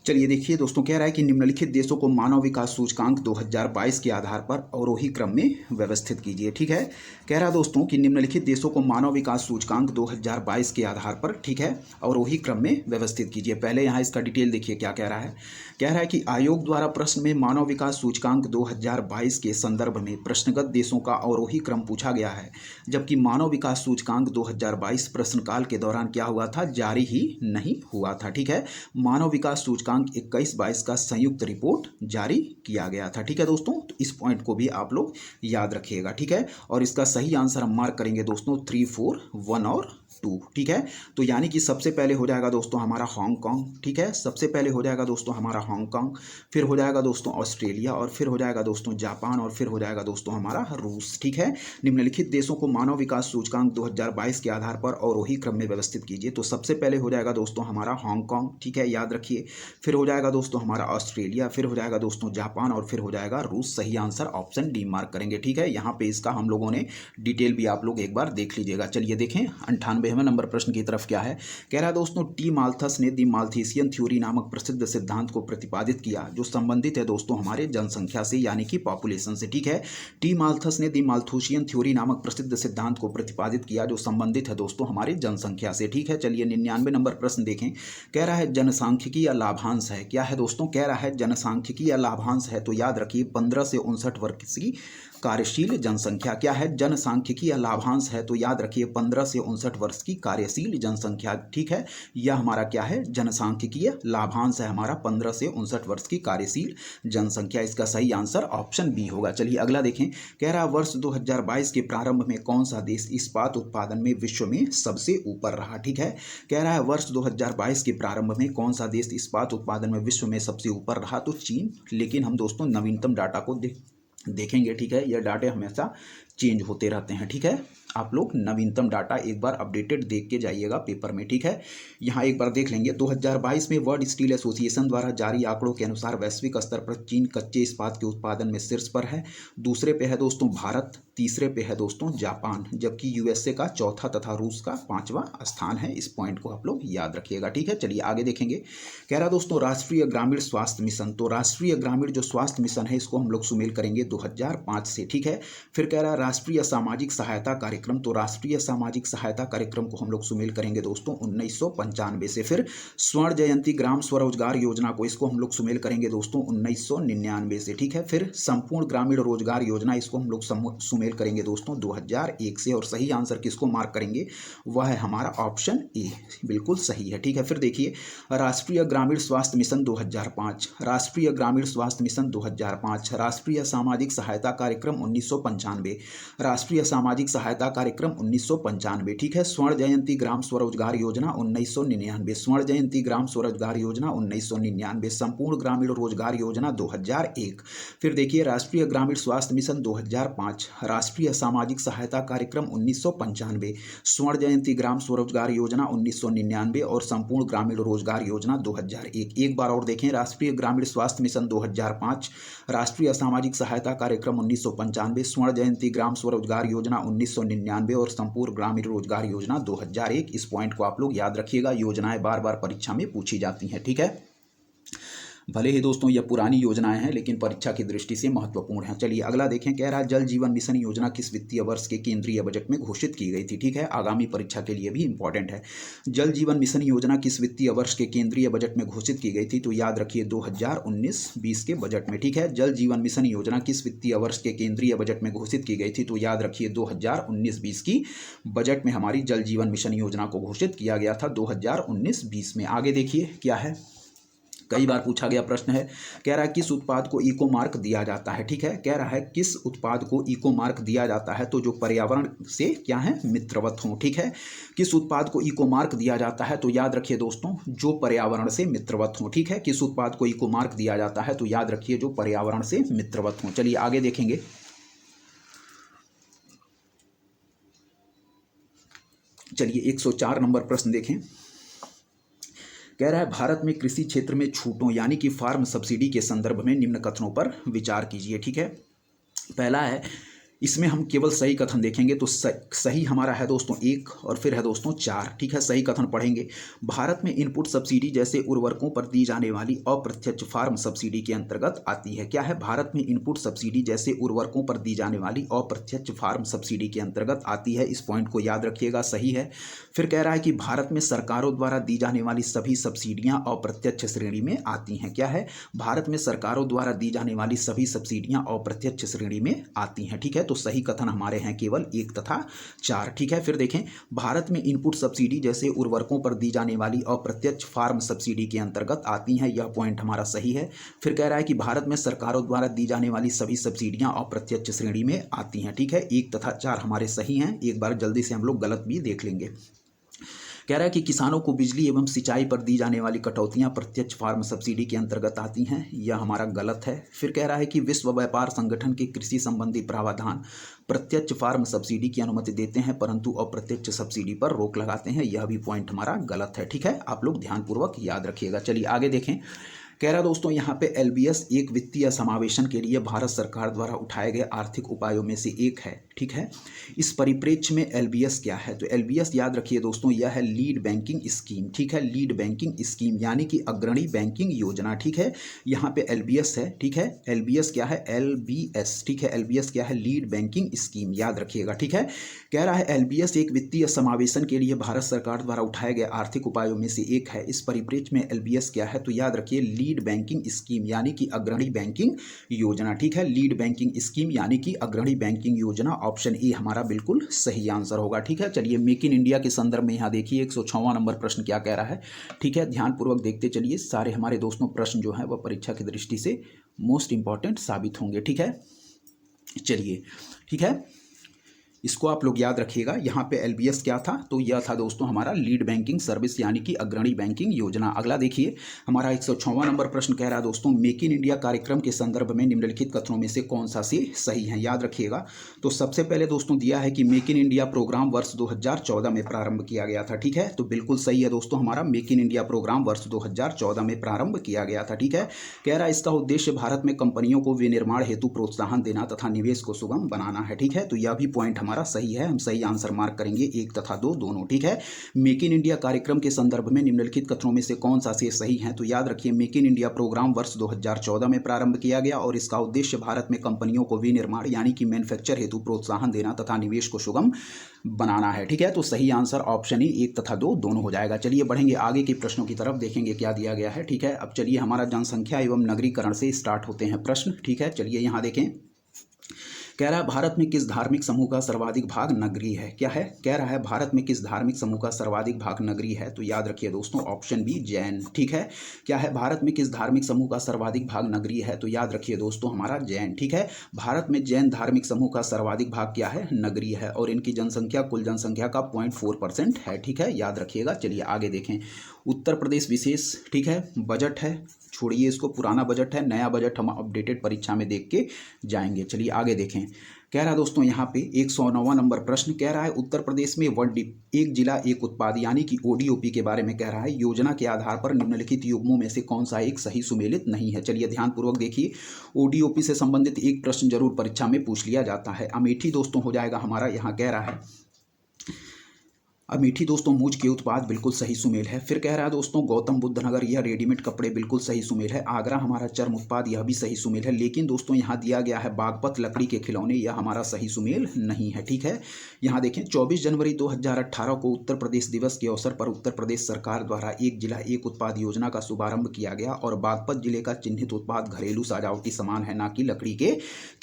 चलिए देखिए दोस्तों, कह रहा है कि निम्नलिखित देशों को मानव विकास सूचकांक 2022 के आधार पर अवरोही क्रम में व्यवस्थित कीजिए। ठीक है, कह रहा है दोस्तों कि निम्नलिखित देशों को मानव विकास सूचकांक 2022 के आधार पर, ठीक है, अवरोही क्रम में व्यवस्थित कीजिए। पहले यहाँ इसका डिटेल देखिए क्या कह रहा है। कह रहा है कि आयोग द्वारा प्रश्न में मानव विकास सूचकांक 2022 के संदर्भ में प्रश्नगत देशों का अवरोही क्रम पूछा गया है, जबकि मानव विकास सूचकांक 2022 प्रश्नकाल के दौरान क्या हुआ था, जारी ही नहीं हुआ था। ठीक है, मानव विकास सूचकांक 21-22 का संयुक्त रिपोर्ट जारी किया गया था। ठीक है दोस्तों, तो इस पॉइंट को भी आप लोग याद रखिएगा। ठीक है, और इसका सही आंसर हम मार्क करेंगे दोस्तों 3, 4, 1 और 2। ठीक है, तो यानी कि सबसे पहले हो जाएगा दोस्तों हमारा हांगकांग। ठीक है, सबसे पहले हो जाएगा दोस्तों हमारा हांगकांग, फिर हो जाएगा दोस्तों ऑस्ट्रेलिया, और फिर हो जाएगा दोस्तों जापान, और फिर हो जाएगा दोस्तों हमारा रूस। ठीक है, निम्नलिखित देशों को मानव विकास सूचकांक 2022 के आधार पर अवरोही क्रम में व्यवस्थित कीजिए। तो सबसे पहले हो जाएगा दोस्तों हमारा हांगकांग। ठीक है, याद रखिए, फिर हो जाएगा दोस्तों हमारा ऑस्ट्रेलिया, फिर हो जाएगा दोस्तों जापान, और फिर हो जाएगा रूस। सही आंसर ऑप्शन डी मार्क करेंगे। ठीक है, यहाँ पे इसका हम लोगों ने डिटेल भी आप लोग एक बार देख लीजिएगा। चलिए देखें 98वें नंबर प्रश्न की तरफ क्या है। कह रहा है दोस्तों टी माल्थस ने दी माल्थीसियन थ्योरी नामक प्रसिद्ध सिद्धांत को प्रतिपादित किया, जो संबंधित है दोस्तों हमारे जनसंख्या से, यानी कि पॉपुलेशन से। ठीक है, टी माल्थस ने दी माल्थूसियन थ्योरी नामक प्रसिद्ध सिद्धांत को प्रतिपादित किया, जो संबंधित है दोस्तों हमारे जनसंख्या से। ठीक है, चलिए 99 नंबर प्रश्न देखें। कह रहा है जनसांख्यिकी या लाभांश है। क्या है दोस्तों, कह रहा है जनसांख्यिकी या लाभांश है। तो याद रखिए 15 से 59 वर्ष की कार्यशील जनसंख्या। क्या है, जनसांख्यिकी या लाभांश है। तो याद रखिए 15 से 59 वर्ष की कार्यशील जनसंख्या। ठीक है, यह हमारा क्या है, जनसांख्यिकी या लाभांश है हमारा 15 से 59 वर्ष की कार्यशील जनसंख्या। इसका सही आंसर ऑप्शन बी होगा। चलिए अगला देखें। कह रहा है वर्ष 2022 के प्रारंभ में कौन सा देश इस्पात उत्पादन में विश्व में सबसे ऊपर रहा। ठीक है, कह रहा है वर्ष 2022 के प्रारंभ में कौन सा देश इस्पात उत्पादन में विश्व में सबसे ऊपर रहा। तो चीन। लेकिन हम दोस्तों नवीनतम डाटा को देखेंगे। ठीक है, यह डाटे हमेशा चेंज होते रहते हैं। ठीक है, आप लोग नवीनतम डाटा एक बार अपडेटेड देख के जाइएगा पेपर में। ठीक है, यहाँ एक बार देख लेंगे। 2022 में वर्ल्ड स्टील एसोसिएशन द्वारा जारी आंकड़ों के अनुसार वैश्विक स्तर पर चीन कच्चे इस्पात के उत्पादन में शीर्ष पर है। दूसरे पे है दोस्तों भारत, तीसरे पे है दोस्तों जापान, जबकि यूएसए का चौथा तथा रूस का 5वां स्थान है। इस पॉइंट को आप लोग याद रखिएगा। ठीक है, चलिए आगे देखेंगे। कह रहा दोस्तों राष्ट्रीय ग्रामीण स्वास्थ्य मिशन। तो राष्ट्रीय ग्रामीण जो स्वास्थ्य मिशन है, इसको हम लोग सुमेल करेंगे 2005 से। ठीक है, फिर कह रहा है राष्ट्रीय सामाजिक सहायता कार्यक्रम, तो राष्ट्रीय सामाजिक सहायता कार्यक्रम को हम लोग सुमेल करेंगे दोस्तों 1995 से। फिर स्वर्ण जयंती ग्राम स्वरोजगार योजना को, इसको हम लोग सुमेल करेंगे दोस्तों 1999 से, ठीक है। फिर संपूर्ण ग्रामीण रोजगार योजना, इसको हम लोग सुमेल करेंगे दोस्तों 2001 से। और सही आंसर किसको मार्क करेंगे, वह है हमारा ऑप्शन ए, बिल्कुल सही है, ठीक है। फिर देखिए राष्ट्रीय ग्रामीण स्वास्थ्य मिशन 2005, राष्ट्रीय ग्रामीण स्वास्थ्य मिशन 2005, राष्ट्रीय सामाजिक सहायता कार्यक्रम 1995, राष्ट्रीय सामाजिक सहायता कार्यक्रम 1995, ठीक है। स्वर्ण जयंती ग्राम स्वरोजगार योजना 1999, स्वर्ण जयंती ग्राम स्वरोजगार योजना 1999, संपूर्ण ग्रामीण रोजगार योजना 2001। फिर देखिए राष्ट्रीय ग्रामीण स्वास्थ्य मिशन 2005, राष्ट्रीय सामाजिक सहायता कार्यक्रम 1995, स्वर्ण जयंती ग्राम स्वरोजगार योजना 1999 और संपूर्ण ग्रामीण रोजगार योजना 2001। एक बार और देखें, राष्ट्रीय ग्रामीण स्वास्थ्य मिशन 2005, राष्ट्रीय सामाजिक सहायता कार्यक्रम 1995, स्वर्ण जयंती ग्राम स्वरोजगार योजना 1999 और संपूर्ण ग्रामीण रोजगार योजना 2001। इस पॉइंट को आप लोग याद रखिएगा, योजनाएं बार बार परीक्षा में पूछी जाती हैं, ठीक है। भले ही दोस्तों यह पुरानी योजनाएं हैं लेकिन परीक्षा की दृष्टि से महत्वपूर्ण है। चलिए अगला देखें, कह रहा है जल जीवन मिशन योजना किस वित्तीय वर्ष के केंद्रीय बजट में घोषित की गई थी, ठीक है। आगामी परीक्षा के लिए भी इंपॉर्टेंट है। जल जीवन मिशन योजना किस वित्तीय वर्ष के केंद्रीय बजट में घोषित की गई थी, तो याद रखिए 2019-20 के बजट में, ठीक है। जल जीवन मिशन योजना किस वित्तीय वर्ष के केंद्रीय बजट में घोषित की गई थी, तो याद रखिए 2019-20 की बजट में हमारी जल जीवन मिशन योजना को घोषित किया गया था 2019-20 में। आगे देखिए क्या है, कई बार पूछा गया प्रश्न है, कह रहा है किस उत्पाद को इको मार्क दिया जाता है, ठीक है। कह रहा है किस उत्पाद को इको मार्क दिया जाता है, तो जो पर्यावरण से क्या है मित्रवत हो, ठीक है। किस उत्पाद को इको मार्क दिया जाता है, तो याद रखिए दोस्तों जो पर्यावरण से मित्रवत हो, ठीक है। किस उत्पाद को इको मार्क दिया जाता है, तो याद रखिए जो पर्यावरण से मित्रवत हो। चलिए आगे देखेंगे, चलिए 104 नंबर प्रश्न देखें। कह रहा है भारत में कृषि क्षेत्र में छूटों यानी कि फार्म सब्सिडी के संदर्भ में निम्न कथनों पर विचार कीजिए, ठीक है। पहला है, इसमें हम केवल सही कथन देखेंगे, तो सही हमारा है दोस्तों 1 और फिर है दोस्तों 4, ठीक है। सही कथन पढ़ेंगे, भारत में इनपुट सब्सिडी जैसे उर्वरकों पर दी जाने वाली अप्रत्यक्ष फार्म सब्सिडी के अंतर्गत आती है। क्या है, भारत में इनपुट सब्सिडी जैसे उर्वरकों पर दी जाने वाली अप्रत्यक्ष फार्म सब्सिडी के अंतर्गत आती है। इस पॉइंट को याद रखिएगा, सही है। फिर कह रहा है कि भारत में सरकारों द्वारा दी जाने वाली सभी सब्सिडियां अप्रत्यक्ष श्रेणी में आती हैं। क्या है, भारत में सरकारों द्वारा दी जाने वाली सभी सब्सिडियां अप्रत्यक्ष श्रेणी में आती हैं, ठीक है। तो सही कथन हमारे हैं केवल 1 तथा 4, ठीक है। फिर देखें, भारत में इनपुट सब्सिडी जैसे उर्वरकों पर दी जाने वाली अप्रत्यक्ष फार्म सब्सिडी के अंतर्गत आती हैं, यह पॉइंट हमारा सही है। फिर कह रहा है कि भारत में सरकारों द्वारा दी जाने वाली सभी सब्सिडियां अप्रत्यक्ष श्रेणी में आती हैं, ठीक है। 1 तथा 4 हमारे सही हैं। एक बार जल्दी से हम लोग गलत भी देख लेंगे। कह रहा है कि किसानों को बिजली एवं सिंचाई पर दी जाने वाली कटौतियां प्रत्यक्ष फार्म सब्सिडी के अंतर्गत आती हैं, यह हमारा गलत है। फिर कह रहा है कि विश्व व्यापार संगठन के कृषि संबंधी प्रावधान प्रत्यक्ष फार्म सब्सिडी की अनुमति देते हैं परंतु अप्रत्यक्ष सब्सिडी पर रोक लगाते हैं, यह भी पॉइंट हमारा गलत है, ठीक है। आप लोग ध्यानपूर्वक याद रखिएगा। चलिए आगे देखें, कह रहा दोस्तों यहाँ पे एलबीएस एक वित्तीय समावेशन के लिए भारत सरकार द्वारा उठाए गए आर्थिक उपायों में से एक है, ठीक है। इस परिप्रेक्ष्य में एलबीएस क्या है, तो एलबीएस याद रखिए दोस्तों यह है लीड बैंकिंग स्कीम, ठीक है। लीड बैंकिंग स्कीम यानी कि अग्रणी बैंकिंग योजना, ठीक है। यहाँ पे एलबीएस है, ठीक है। एलबीएस क्या है, एलबीएस, ठीक है। एलबीएस क्या है, लीड बैंकिंग स्कीम, याद रखिएगा, ठीक है। कह रहा है एलबीएस एक वित्तीय समावेशन के लिए भारत सरकार द्वारा उठाए गए आर्थिक उपायों में से एक है। इस परिप्रेक्ष्य में एलबीएस क्या है, तो याद रखिए लीड बैंकिंग स्कीम यानी कि अग्रणी बैंकिंग योजना, ठीक है। लीड बैंकिंग स्कीम यानी कि अग्रणी बैंकिंग योजना, ऑप्शन ए हमारा बिल्कुल सही आंसर होगा, ठीक है। चलिए मेक इन इंडिया के संदर्भ में यहाँ देखिए 106वां नंबर प्रश्न क्या कह रहा है, ठीक है। ध्यानपूर्वक देखते चलिए, सारे हमारे दोस्तों प्रश्न जो है वह परीक्षा की दृष्टि से मोस्ट इंपॉर्टेंट साबित होंगे, ठीक है। चलिए ठीक है, इसको आप लोग याद रखिएगा। यहाँ पे एलबीएस क्या था, तो यह था दोस्तों हमारा लीड बैंकिंग सर्विस यानी कि अग्रणी बैंकिंग योजना। अगला देखिए हमारा 106वां नंबर प्रश्न कह रहा है दोस्तों मेक इन इंडिया कार्यक्रम के संदर्भ में निम्नलिखित कथनों में से कौन सा से सही है, याद रखिएगा। तो सबसे पहले दोस्तों दिया है कि मेक इन इंडिया प्रोग्राम वर्ष 2014 में प्रारंभ किया गया था, ठीक है। तो बिल्कुल सही है दोस्तों, हमारा मेक इन इंडिया प्रोग्राम वर्ष 2014 में प्रारंभ किया गया था, ठीक है। कह रहा है इसका उद्देश्य भारत में कंपनियों को विनिर्माण हेतु प्रोत्साहन देना तथा निवेश को सुगम बनाना है, ठीक है। तो यह भी पॉइंट हमारा सही है, हम सही आंसर मार्क करेंगे 1 तथा 2 दोनों। ठीक है, मेक इन इंडिया कार्यक्रम के संदर्भ में निम्नलिखित कथनों में से कौन सा से सही है? तो याद रखिए, मेक इन इंडिया प्रोग्राम वर्ष 2014 में प्रारंभ किया गया और इसका उद्देश्य भारत में कंपनियों को विनिर्माण यानी कि मैन्युफैक्चर हेतु प्रोत्साहन देना तथा निवेश को सुगम बनाना है। ठीक है, तो सही आंसर ऑप्शन ही 1 तथा 2 दोनों हो जाएगा। चलिए बढ़ेंगे आगे के प्रश्नों की तरफ, देखेंगे क्या दिया गया है। ठीक है, अब चलिए हमारा जनसंख्या एवं नगरीकरण से स्टार्ट होते हैं प्रश्न। ठीक है, चलिए यहाँ देखें, कह रहा है भारत में किस धार्मिक समूह का सर्वाधिक भाग नगरीय है? क्या है? कह रहा है भारत में किस धार्मिक समूह का सर्वाधिक भाग नगरीय है? तो याद रखिए दोस्तों, ऑप्शन बी जैन। ठीक है, क्या है? भारत में किस धार्मिक समूह का सर्वाधिक भाग नगरीय है? तो याद रखिए दोस्तों, हमारा जैन। ठीक है, भारत में जैन धार्मिक समूह का सर्वाधिक भाग क्या है? नगरीय है और इनकी जनसंख्या कुल जनसंख्या का 0.4% है। ठीक है, याद रखिएगा। चलिए आगे देखें, उत्तर प्रदेश विशेष, ठीक है, बजट है, छोड़िए इसको, पुराना बजट है, नया बजट हम अपडेटेड परीक्षा में देख के जाएंगे। चलिए आगे देखें, कह रहा है दोस्तों यहाँ पे 109वां नंबर प्रश्न, कह रहा है उत्तर प्रदेश में एक जिला एक उत्पाद यानी कि ओडीओपी के बारे में कह रहा है, योजना के आधार पर निम्नलिखित युग्मों में से कौन सा एक सही सुमेलित नहीं है? चलिए ध्यानपूर्वक देखिए, ओडीओपी से संबंधित एक प्रश्न जरूर परीक्षा में पूछ लिया जाता है। अमेठी दोस्तों हो जाएगा हमारा, यहाँ कह रहा है अमेठी दोस्तों मूंज के उत्पाद, बिल्कुल सही सुमेल है। फिर कह रहा है दोस्तों गौतम बुद्ध नगर, यह रेडीमेड कपड़े, बिल्कुल सही सुमेल है। आगरा हमारा चर्म उत्पाद, यह भी सही सुमेल है। लेकिन दोस्तों यहाँ दिया गया है बागपत लकड़ी के खिलौने, यह हमारा सही सुमेल नहीं है। ठीक है, यहाँ देखें 24 जनवरी 2018 को उत्तर प्रदेश दिवस के अवसर पर उत्तर प्रदेश सरकार द्वारा एक जिला एक उत्पाद योजना का शुभारंभ किया गया और बागपत जिले का चिन्हित उत्पाद घरेलू सजावटी सामान है, ना कि लकड़ी के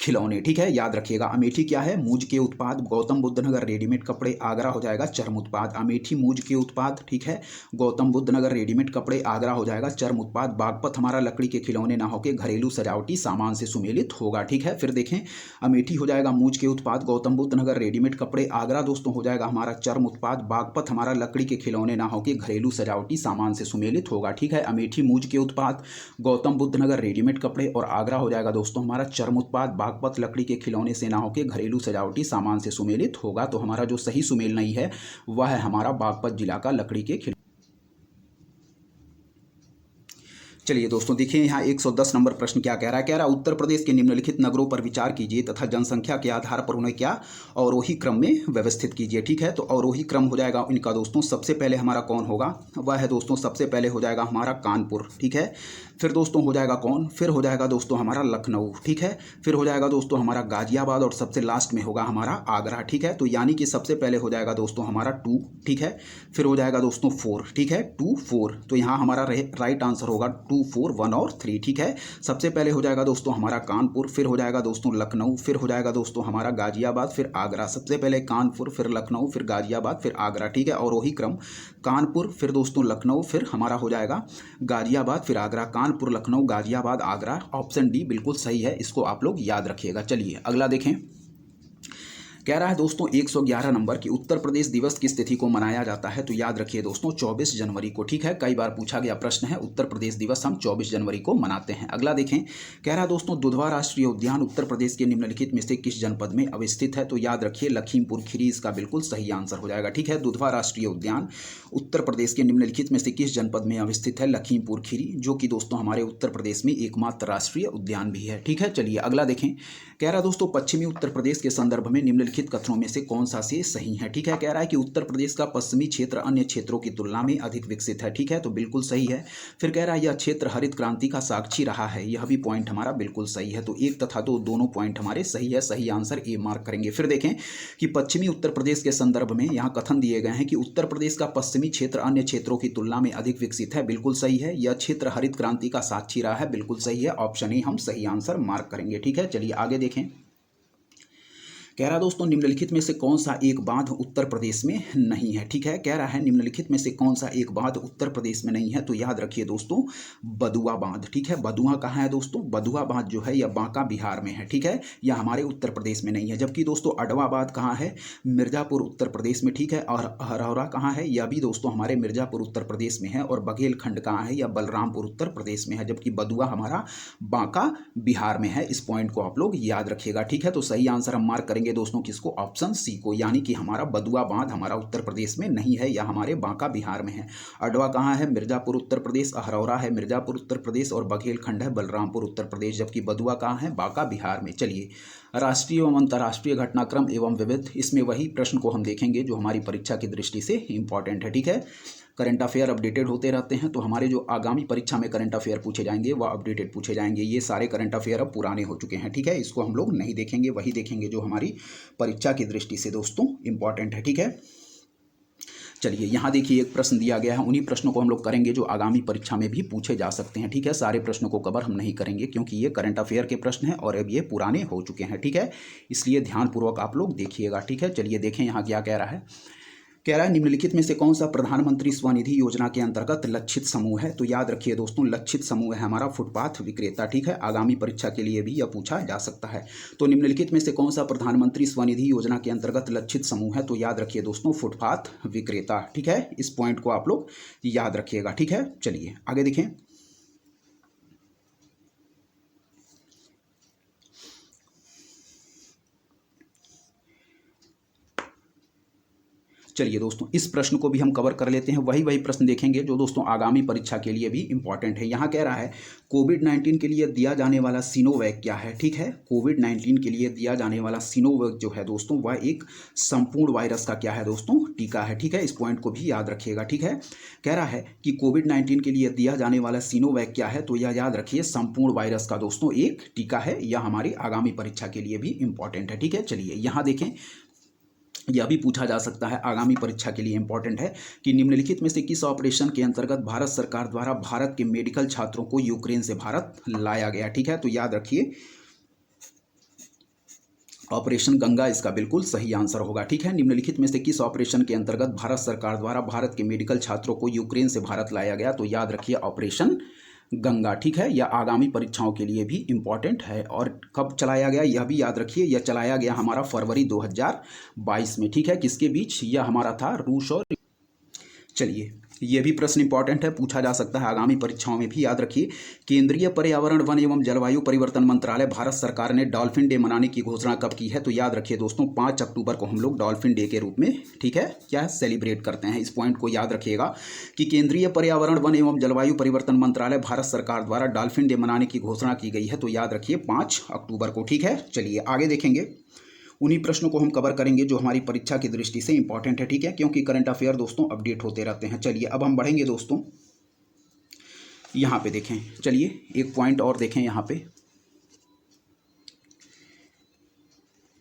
खिलौने। ठीक है, याद रखिएगा। अमेठी क्या है? मूंज के उत्पाद, गौतम बुद्ध नगर रेडीमेड कपड़े, आगरा हो जाएगा चर्म उत्पाद। अमेठी मूंज के उत्पाद, ठीक है, गौतम बुद्ध नगर रेडीमेड कपड़े, आगरा हो जाएगा चर्म उत्पाद, बागपत हमारा लकड़ी के खिलौने ना होकर घरेलू सजावटी सामान से सुमेलित होगा। ठीक है, फिर देखें, अमेठी हो जाएगा मूंज के उत्पाद, गौतम बुद्ध नगर रेडीमेड कपड़े, आगरा दोस्तों हो जाएगा हमारा चर्म उत्पाद, बागपत हमारा लकड़ी के खिलौने ना होकर घरेलू सजावटी सामान से सुमेलित होगा। ठीक है, अमेठी मूंज के उत्पाद, गौतम बुद्ध नगर रेडीमेड कपड़े और आगरा हो जाएगा दोस्तों हमारा चर्म उत्पाद, बागपत लकड़ी के खिलौने से ना होकर घरेलू सजावटी सामान से सुमेलित होगा। तो हमारा जो सही सुमेल नहीं है वह है हमारा बागपत जिला का लकड़ी के खिलौने। चलिए दोस्तों देखिए, यहाँ 110 नंबर प्रश्न क्या कह रहा है? कह रहा है उत्तर प्रदेश के निम्नलिखित नगरों पर विचार कीजिए तथा जनसंख्या के आधार पर उन्हें क्या अवरोही क्रम में व्यवस्थित कीजिए। ठीक है, तो अवरोही क्रम हो जाएगा इनका दोस्तों, सबसे पहले हमारा कौन होगा? वह है दोस्तों, सबसे पहले हो जाएगा हमारा कानपुर। ठीक है, फिर दोस्तों हो जाएगा कौन? फिर हो जाएगा दोस्तों हमारा लखनऊ। ठीक है, फिर हो जाएगा दोस्तों हमारा गाजियाबाद और सबसे लास्ट में होगा हमारा आगरा। ठीक है, तो यानी कि सबसे पहले हो जाएगा दोस्तों हमारा 2, ठीक है, फिर हो जाएगा दोस्तों 4, ठीक है, 2 4, तो यहाँ हमारा राइट आंसर होगा 2 4 1 और 3। ठीक है, सबसे पहले हो जाएगा दोस्तों हमारा कानपुर, फिर हो जाएगा दोस्तों लखनऊ, फिर हो जाएगा दोस्तों हमारा गाजियाबाद, फिर आगरा। सबसे पहले कानपुर, फिर लखनऊ, फिर गाजियाबाद, फिर आगरा। ठीक है, और वही क्रम कानपुर, फिर दोस्तों लखनऊ, फिर हमारा हो जाएगा गाजियाबाद, फिर आगरा। कानपुर, लखनऊ, गाजियाबाद, आगरा। ऑप्शन डी बिल्कुल सही है, इसको आप लोग याद रखिएगा। चलिए अगला देखें, कह रहा है दोस्तों 111 नंबर की उत्तर प्रदेश दिवस किस तिथि को मनाया जाता है? तो याद रखिए दोस्तों 24 जनवरी को। ठीक है, कई बार पूछा गया प्रश्न है, उत्तर प्रदेश दिवस हम 24 जनवरी को मनाते हैं। अगला देखें, कह रहा है दोस्तों दुधवा राष्ट्रीय उद्यान उत्तर प्रदेश के निम्नलिखित में से किस जनपद में अवस्थित है? तो याद रखिए लखीमपुर खीरी इसका बिल्कुल सही आंसर हो जाएगा। ठीक है, दुधवा राष्ट्रीय उद्यान उत्तर प्रदेश के निम्नलिखित में से किस जनपद में अवस्थित है? लखीमपुर खीरी, जो कि दोस्तों हमारे उत्तर प्रदेश में एकमात्र राष्ट्रीय उद्यान भी है। ठीक है, चलिए अगला देखें, कह रहा है दोस्तों पश्चिमी उत्तर प्रदेश के संदर्भ में निम्नलिखित कथनों में से कौन सा से सही है? ठीक है, कह रहा है कि उत्तर प्रदेश का पश्चिमी क्षेत्र अन्य क्षेत्रों की तुलना में अधिक विकसित है। ठीक है, तो बिल्कुल सही है। फिर कह रहा है यह क्षेत्र हरित क्रांति का साक्षी रहा है, यह भी पॉइंट हमारा बिल्कुल सही है। तो 1 तथा 2 दोनों पॉइंट हमारे सही है, सही आंसर ए मार्क करेंगे। फिर देखें कि पश्चिमी उत्तर प्रदेश के संदर्भ में यहाँ कथन दिए गए हैं कि उत्तर प्रदेश का पश्चिमी क्षेत्र अन्य क्षेत्रों की तुलना में अधिक विकसित है, बिल्कुल सही है। यह क्षेत्र हरित क्रांति का साक्षी रहा है, बिल्कुल सही है। ऑप्शन ए हम सही आंसर मार्क करेंगे। ठीक है, चलिए आगे देखें, कह रहा दोस्तों निम्नलिखित में से कौन सा एक बांध उत्तर प्रदेश में नहीं है? ठीक है, कह रहा है निम्नलिखित में से कौन सा एक बांध उत्तर प्रदेश में नहीं है? तो याद रखिए दोस्तों बदुआ बांध। ठीक है, बदुआ कहाँ है दोस्तों? बदुआ बांध जो है यह बांका बिहार में है। ठीक है, यह हमारे उत्तर प्रदेश में नहीं है। जबकि दोस्तों अडवा बांध कहाँ है? मिर्जापुर उत्तर प्रदेश में। ठीक है, और हरौरा कहाँ है? यह भी दोस्तों हमारे मिर्जापुर उत्तर प्रदेश में है। और बघेलखंड कहाँ है? यह बलरामपुर उत्तर प्रदेश में है। जबकि बदुआ हमारा बांका बिहार में है। इस पॉइंट को आप लोग याद रखिएगा। ठीक है, तो सही आंसर हम मार्क करेंगे दोस्तों किसको? ऑप्शन सी को, यानी कि हमारा बदुआ बांध हमारा उत्तर प्रदेश में नहीं है, या हमारे बांका बिहार में है। अडवा कहाँ है? मिर्जापुर उत्तर प्रदेश। अहरौरा है मिर्जापुर उत्तर प्रदेश और बघेलखंड है बलरामपुर उत्तर प्रदेश। जबकि बदुआ कहाँ है? बांका बिहार में। चलिए राष्ट्रीय एवं अंतर्राष्ट्रीय घटनाक्रम एवं विविध, इसमें वही प्रश्न को हम देखेंगे जो हमारी परीक्षा की दृष्टि से इंपॉर्टेंट है। ठीक है, करंट अफेयर अपडेटेड होते रहते हैं, तो हमारे जो आगामी परीक्षा में करंट अफेयर पूछे जाएंगे वह अपडेटेड पूछे जाएंगे। ये सारे करंट अफेयर अब पुराने हो चुके हैं। ठीक है, इसको हम लोग नहीं देखेंगे, वही देखेंगे जो हमारी परीक्षा की दृष्टि से दोस्तों इंपॉर्टेंट है। ठीक है, चलिए यहाँ देखिए एक प्रश्न दिया गया है, उन्हीं प्रश्नों को हम लोग करेंगे जो आगामी परीक्षा में भी पूछे जा सकते हैं। ठीक है, सारे प्रश्नों को कवर हम नहीं करेंगे क्योंकि ये करंट अफेयर के प्रश्न हैं और अब ये पुराने हो चुके हैं। ठीक है, इसलिए ध्यानपूर्वक आप लोग देखिएगा। ठीक है, चलिए देखें यहाँ क्या कह रहा है। कह रहा है निम्नलिखित में से कौन सा प्रधानमंत्री स्वनिधि योजना के अंतर्गत लक्षित समूह है। तो याद रखिए दोस्तों, लक्षित समूह है हमारा फुटपाथ विक्रेता। ठीक है, आगामी परीक्षा के लिए भी यह पूछा जा सकता है। तो निम्नलिखित में से कौन सा प्रधानमंत्री स्वनिधि योजना के अंतर्गत लक्षित समूह है। तो याद रखिए दोस्तों, फुटपाथ विक्रेता। ठीक है, इस पॉइंट को आप लोग याद रखिएगा। ठीक है, चलिए आगे देखें। चलिए दोस्तों, इस प्रश्न को भी हम कवर कर लेते हैं। वही प्रश्न देखेंगे जो दोस्तों आगामी परीक्षा के लिए भी इंपॉर्टेंट है। यहाँ कह रहा है कोविड-19 के लिए दिया जाने वाला सिनोवैक क्या है। ठीक है, कोविड-19 के लिए दिया जाने वाला सिनोवैक जो है दोस्तों वह एक संपूर्ण वायरस का क्या है दोस्तों, टीका है। ठीक है, इस पॉइंट को भी याद रखिएगा। ठीक है, कह रहा है कि कोविड-19 के लिए दिया जाने वाला सिनोवैक क्या है। तो यह याद रखिए संपूर्ण वायरस का दोस्तों एक टीका है। यह हमारी आगामी परीक्षा के लिए भी इंपॉर्टेंट है। ठीक है, चलिए यहाँ देखें, यह भी पूछा जा सकता है, आगामी परीक्षा के लिए इंपॉर्टेंट है कि निम्नलिखित में से किस ऑपरेशन के अंतर्गत भारत सरकार द्वारा भारत के मेडिकल छात्रों को यूक्रेन से भारत लाया गया। ठीक है, तो याद रखिए ऑपरेशन गंगा इसका बिल्कुल सही आंसर होगा। ठीक है, निम्नलिखित में से किस ऑपरेशन के अंतर्गत भारत सरकार द्वारा भारत के मेडिकल छात्रों को यूक्रेन से भारत लाया गया। तो याद रखिए ऑपरेशन गंगा। ठीक है, यह आगामी परीक्षाओं के लिए भी इम्पॉर्टेंट है। और कब चलाया गया यह भी याद रखिए, यह चलाया गया हमारा फरवरी 2022 में। ठीक है, किसके बीच, यह हमारा था रूस और। चलिए ये भी प्रश्न इंपॉर्टेंट है, पूछा जा सकता है आगामी परीक्षाओं में भी। याद रखिए केंद्रीय पर्यावरण वन एवं जलवायु परिवर्तन मंत्रालय भारत सरकार ने डॉल्फिन डे मनाने की घोषणा कब की है। तो याद रखिए दोस्तों 5 अक्टूबर को हम लोग डॉल्फिन डे के रूप में, ठीक है, क्या सेलिब्रेट करते हैं। इस पॉइंट को याद रखिएगा कि केंद्रीय पर्यावरण वन एवं जलवायु परिवर्तन मंत्रालय भारत सरकार द्वारा डॉल्फिन डे मनाने की घोषणा की गई है। तो याद रखिए 5 अक्टूबर को। ठीक है, चलिए आगे देखेंगे, उन्हीं प्रश्नों को हम कवर करेंगे जो हमारी परीक्षा की दृष्टि से इंपॉर्टेंट है। ठीक है, क्योंकि करंट अफेयर दोस्तों अपडेट होते रहते हैं। चलिए अब हम बढ़ेंगे दोस्तों, यहाँ पे देखें, चलिए एक पॉइंट और देखें यहाँ पे।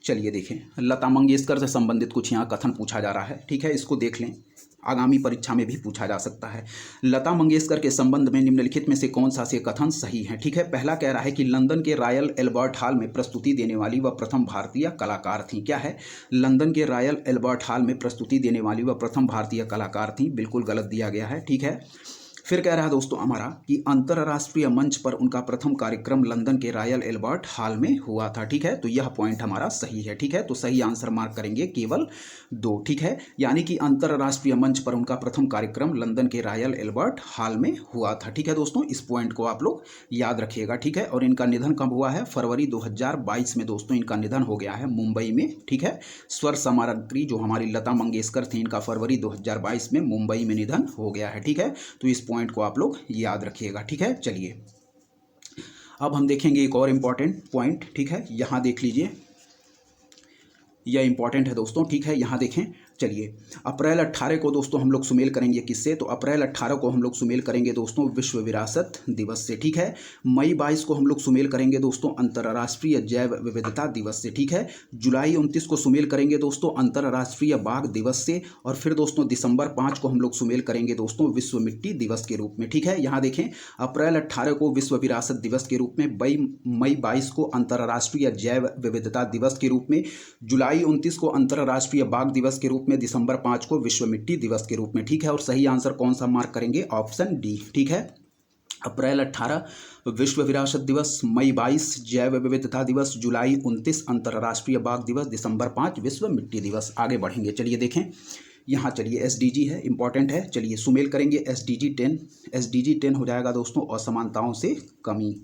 चलिए देखें, लता मंगेशकर से संबंधित कुछ यहाँ कथन पूछा जा रहा है। ठीक है, इसको देख लें, आगामी परीक्षा में भी पूछा जा सकता है। लता मंगेशकर के संबंध में निम्नलिखित में से कौन सा से कथन सही है। ठीक है, पहला कह रहा है कि लंदन के रॉयल एल्बर्ट हॉल में प्रस्तुति देने वाली वह प्रथम भारतीय कलाकार थी। क्या है, लंदन के रॉयल एल्बर्ट हॉल में प्रस्तुति देने वाली वह प्रथम भारतीय कलाकार थी। बिल्कुल गलत दिया गया है। ठीक है, फिर कह रहा है दोस्तों हमारा कि अंतर्राष्ट्रीय मंच पर उनका प्रथम कार्यक्रम लंदन के रॉयल एल्बर्ट हॉल में हुआ था। ठीक है, तो यह पॉइंट हमारा सही है। ठीक है, तो सही आंसर मार्क करेंगे केवल 2। ठीक है, यानी कि अंतर्राष्ट्रीय मंच पर उनका प्रथम कार्यक्रम लंदन के रॉयल एल्बर्ट हॉल में हुआ था। ठीक है दोस्तों, इस पॉइंट को आप लोग याद रखिएगा। ठीक है, और इनका निधन कब हुआ है, फरवरी 2022 में दोस्तों इनका निधन हो गया है मुंबई में। ठीक है, स्वर सामग्री जो हमारी लता मंगेशकर थी, इनका फरवरी 2022 में मुंबई में निधन हो गया है। ठीक है, तो इस पॉइंट को आप लोग याद रखिएगा। ठीक है, चलिए अब हम देखेंगे एक और इम्पॉर्टेंट पॉइंट। ठीक है, यहां देख लीजिए, यह इंपॉर्टेंट है दोस्तों। ठीक है, यहां देखें, चलिए अप्रैल 18 को दोस्तों हम लोग सुमेल करेंगे किससे। तो अप्रैल 18 को हम लोग सुमेल करेंगे दोस्तों विश्व विरासत दिवस से। ठीक है, मई 22 को हम लोग सुमेल करेंगे दोस्तों अंतर्राष्ट्रीय जैव विविधता दिवस से। ठीक है, जुलाई 29 को सुमेल करेंगे दोस्तों अंतर्राष्ट्रीय बाघ दिवस से। और फिर दोस्तों दिसंबर 5 को हम लोग सुमेल करेंगे दोस्तों विश्व मिट्टी दिवस के रूप में। ठीक है, यहाँ देखें अप्रैल 18 को विश्व विरासत दिवस के रूप में, मई 22 को अंतर्राष्ट्रीय जैव विविधता दिवस के रूप में, जुलाई 29 को अंतर्राष्ट्रीय बाघ दिवस के रूप में, दिसंबर 5 को विश्व मिट्टी दिवस के रूप में। ठीक है, और सही आंसर कौन सा मार्क करेंगे, ऑप्शन डी। ठीक है, अप्रैल 18 विश्व विरासत दिवस, मई 22 जैव विविधता दिवस, जुलाई 29 अंतर्राष्ट्रीय बाघ दिवस, दिसंबर 5 विश्व मिट्टी दिवस। आगे बढ़ेंगे, चलिए देखें यहाँ, चलिए एसडीजी है, इंपॉर्टेंट है। चलिए सुमेल करेंगे एसडीजी 10। एसडीजी 10 हो जाएगा दोस्तों असमानताओं से कमी।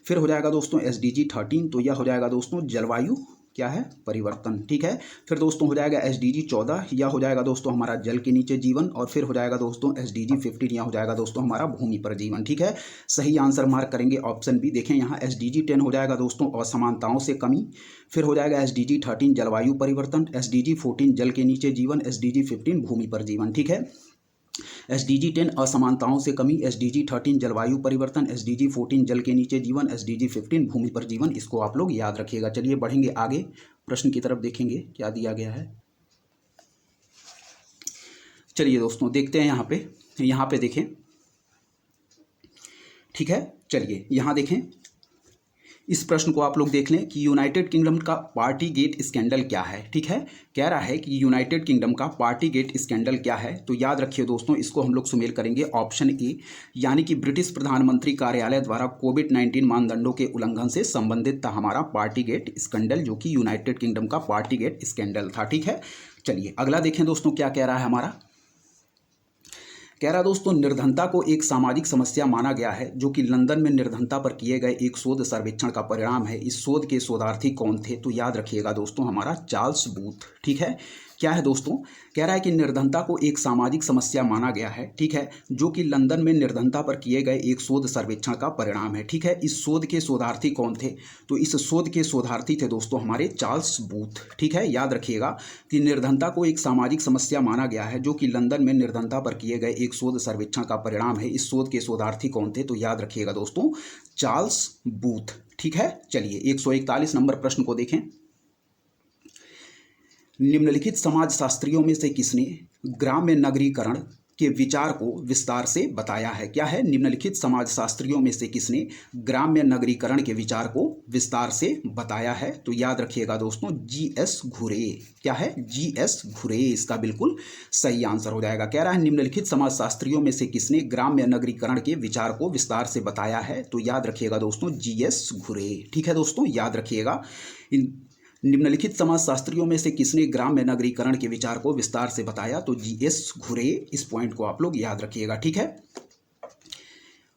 फिर हो जाएगा दोस्तों एसडीजी 13, तो यह हो जाएगा दोस्तों जलवायु क्या है, परिवर्तन। ठीक है, फिर दोस्तों हो जाएगा SDG 14, या हो जाएगा दोस्तों हमारा जल के नीचे जीवन, और फिर हो जाएगा दोस्तों SDG 15, या हो जाएगा दोस्तों हमारा भूमि पर जीवन। ठीक है, सही आंसर मार्क करेंगे ऑप्शन बी। देखें यहाँ SDG 10 हो जाएगा दोस्तों असमानताओं से कमी, फिर हो जाएगा SDG 13 जलवायु परिवर्तन, SDG 14 जल के नीचे जीवन, SDG 15 भूमि पर जीवन। ठीक है, SDG 10 असमानताओं से कमी, SDG 13 जलवायु परिवर्तन, SDG 14 जल के नीचे जीवन, SDG 15 भूमि पर जीवन। इसको आप लोग याद रखिएगा। चलिए बढ़ेंगे आगे, प्रश्न की तरफ देखेंगे क्या दिया गया है। चलिए दोस्तों देखते हैं यहाँ पे देखें। ठीक है, चलिए यहाँ देखें, इस प्रश्न को आप लोग देख लें कि यूनाइटेड किंगडम का पार्टी गेट स्कैंडल क्या है। ठीक है, कह रहा है कि यूनाइटेड किंगडम का पार्टी गेट स्कैंडल क्या है। तो याद रखिए दोस्तों, इसको हम लोग सुमेल करेंगे ऑप्शन ए, यानी कि ब्रिटिश प्रधानमंत्री कार्यालय द्वारा कोविड-19 मानदंडों के उल्लंघन से संबंधित था हमारा पार्टी गेट स्कैंडल, जो कि यूनाइटेड किंगडम का पार्टी गेट स्कैंडल था। ठीक है, चलिए अगला देखें दोस्तों क्या कह रहा है हमारा। कह रहा दोस्तों, निर्धनता को एक सामाजिक समस्या माना गया है, जो कि लंदन में निर्धनता पर किए गए एक शोध सर्वेक्षण का परिणाम है। इस शोध के शोधार्थी कौन थे? तो याद रखिएगा दोस्तों हमारा चार्ल्स बूथ। ठीक है, क्या है दोस्तों, कह रहा है कि निर्धनता को एक सामाजिक समस्या माना गया है। ठीक है, जो कि लंदन में निर्धनता पर किए गए एक शोध सर्वेक्षण का परिणाम है। ठीक है, इस शोध के शोधार्थी कौन थे? तो इस शोध के शोधार्थी थे दोस्तों हमारे चार्ल्स बूथ। ठीक है, याद रखिएगा कि निर्धनता को एक सामाजिक समस्या माना गया है, जो कि लंदन में निर्धनता पर किए गए एक शोध सर्वेक्षण का परिणाम है। इस शोध के शोधार्थी कौन थे? तो याद रखिएगा दोस्तों चार्ल्स बूथ। ठीक है, चलिए 141 नंबर प्रश्न को देखें। निम्नलिखित समाजशास्त्रियों में से किसने ग्राम्य नगरीकरण के विचार को विस्तार से बताया है? क्या है, निम्नलिखित समाजशास्त्रियों में से किसने ग्राम्य नगरीकरण के विचार को विस्तार से बताया है? तो याद रखिएगा दोस्तों GS घुरे। क्या है, GS घुरे इसका बिल्कुल सही आंसर हो जाएगा। कह रहा है निम्नलिखित समाजशास्त्रियों में से किसने ग्राम्य नगरीकरण के विचार को विस्तार से बताया है? तो याद रखिएगा दोस्तों GS घुरे। ठीक है दोस्तों, याद रखिएगा निम्नलिखित समाजशास्त्रियों में से किसने ग्राम्य नगरीकरण के विचार को विस्तार से बताया? तो GS घुरे। इस पॉइंट को आप लोग याद रखिएगा। ठीक है,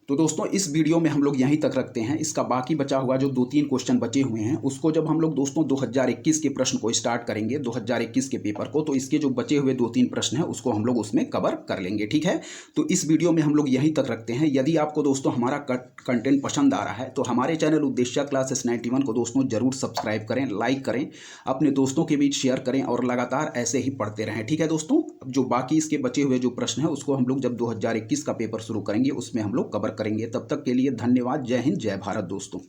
तो दोस्तों इस वीडियो में हम लोग यहीं तक रखते हैं। इसका बाकी बचा हुआ जो 2-3 क्वेश्चन बचे हुए हैं, उसको जब हम लोग दोस्तों 2021 के प्रश्न को स्टार्ट करेंगे, 2021 के पेपर को, तो इसके जो बचे हुए 2-3 प्रश्न हैं उसको हम लोग उसमें कवर कर लेंगे। ठीक है, तो इस वीडियो में हम लोग यहीं तक रखते हैं। यदि आपको दोस्तों हमारा कंटेंट पसंद आ रहा है तो हमारे चैनल उद्देश्य क्लासेस 91 को दोस्तों जरूर सब्सक्राइब करें, लाइक करें, अपने दोस्तों के बीच शेयर करें और लगातार ऐसे ही पढ़ते रहें। ठीक है दोस्तों, जो बाकी इसके बचे हुए जो प्रश्न हैं उसको हम लोग जब 2021 का पेपर शुरू करेंगे उसमें हम लोग कवर करेंगे। तब तक के लिए धन्यवाद। जय हिंद, जय भारत दोस्तों।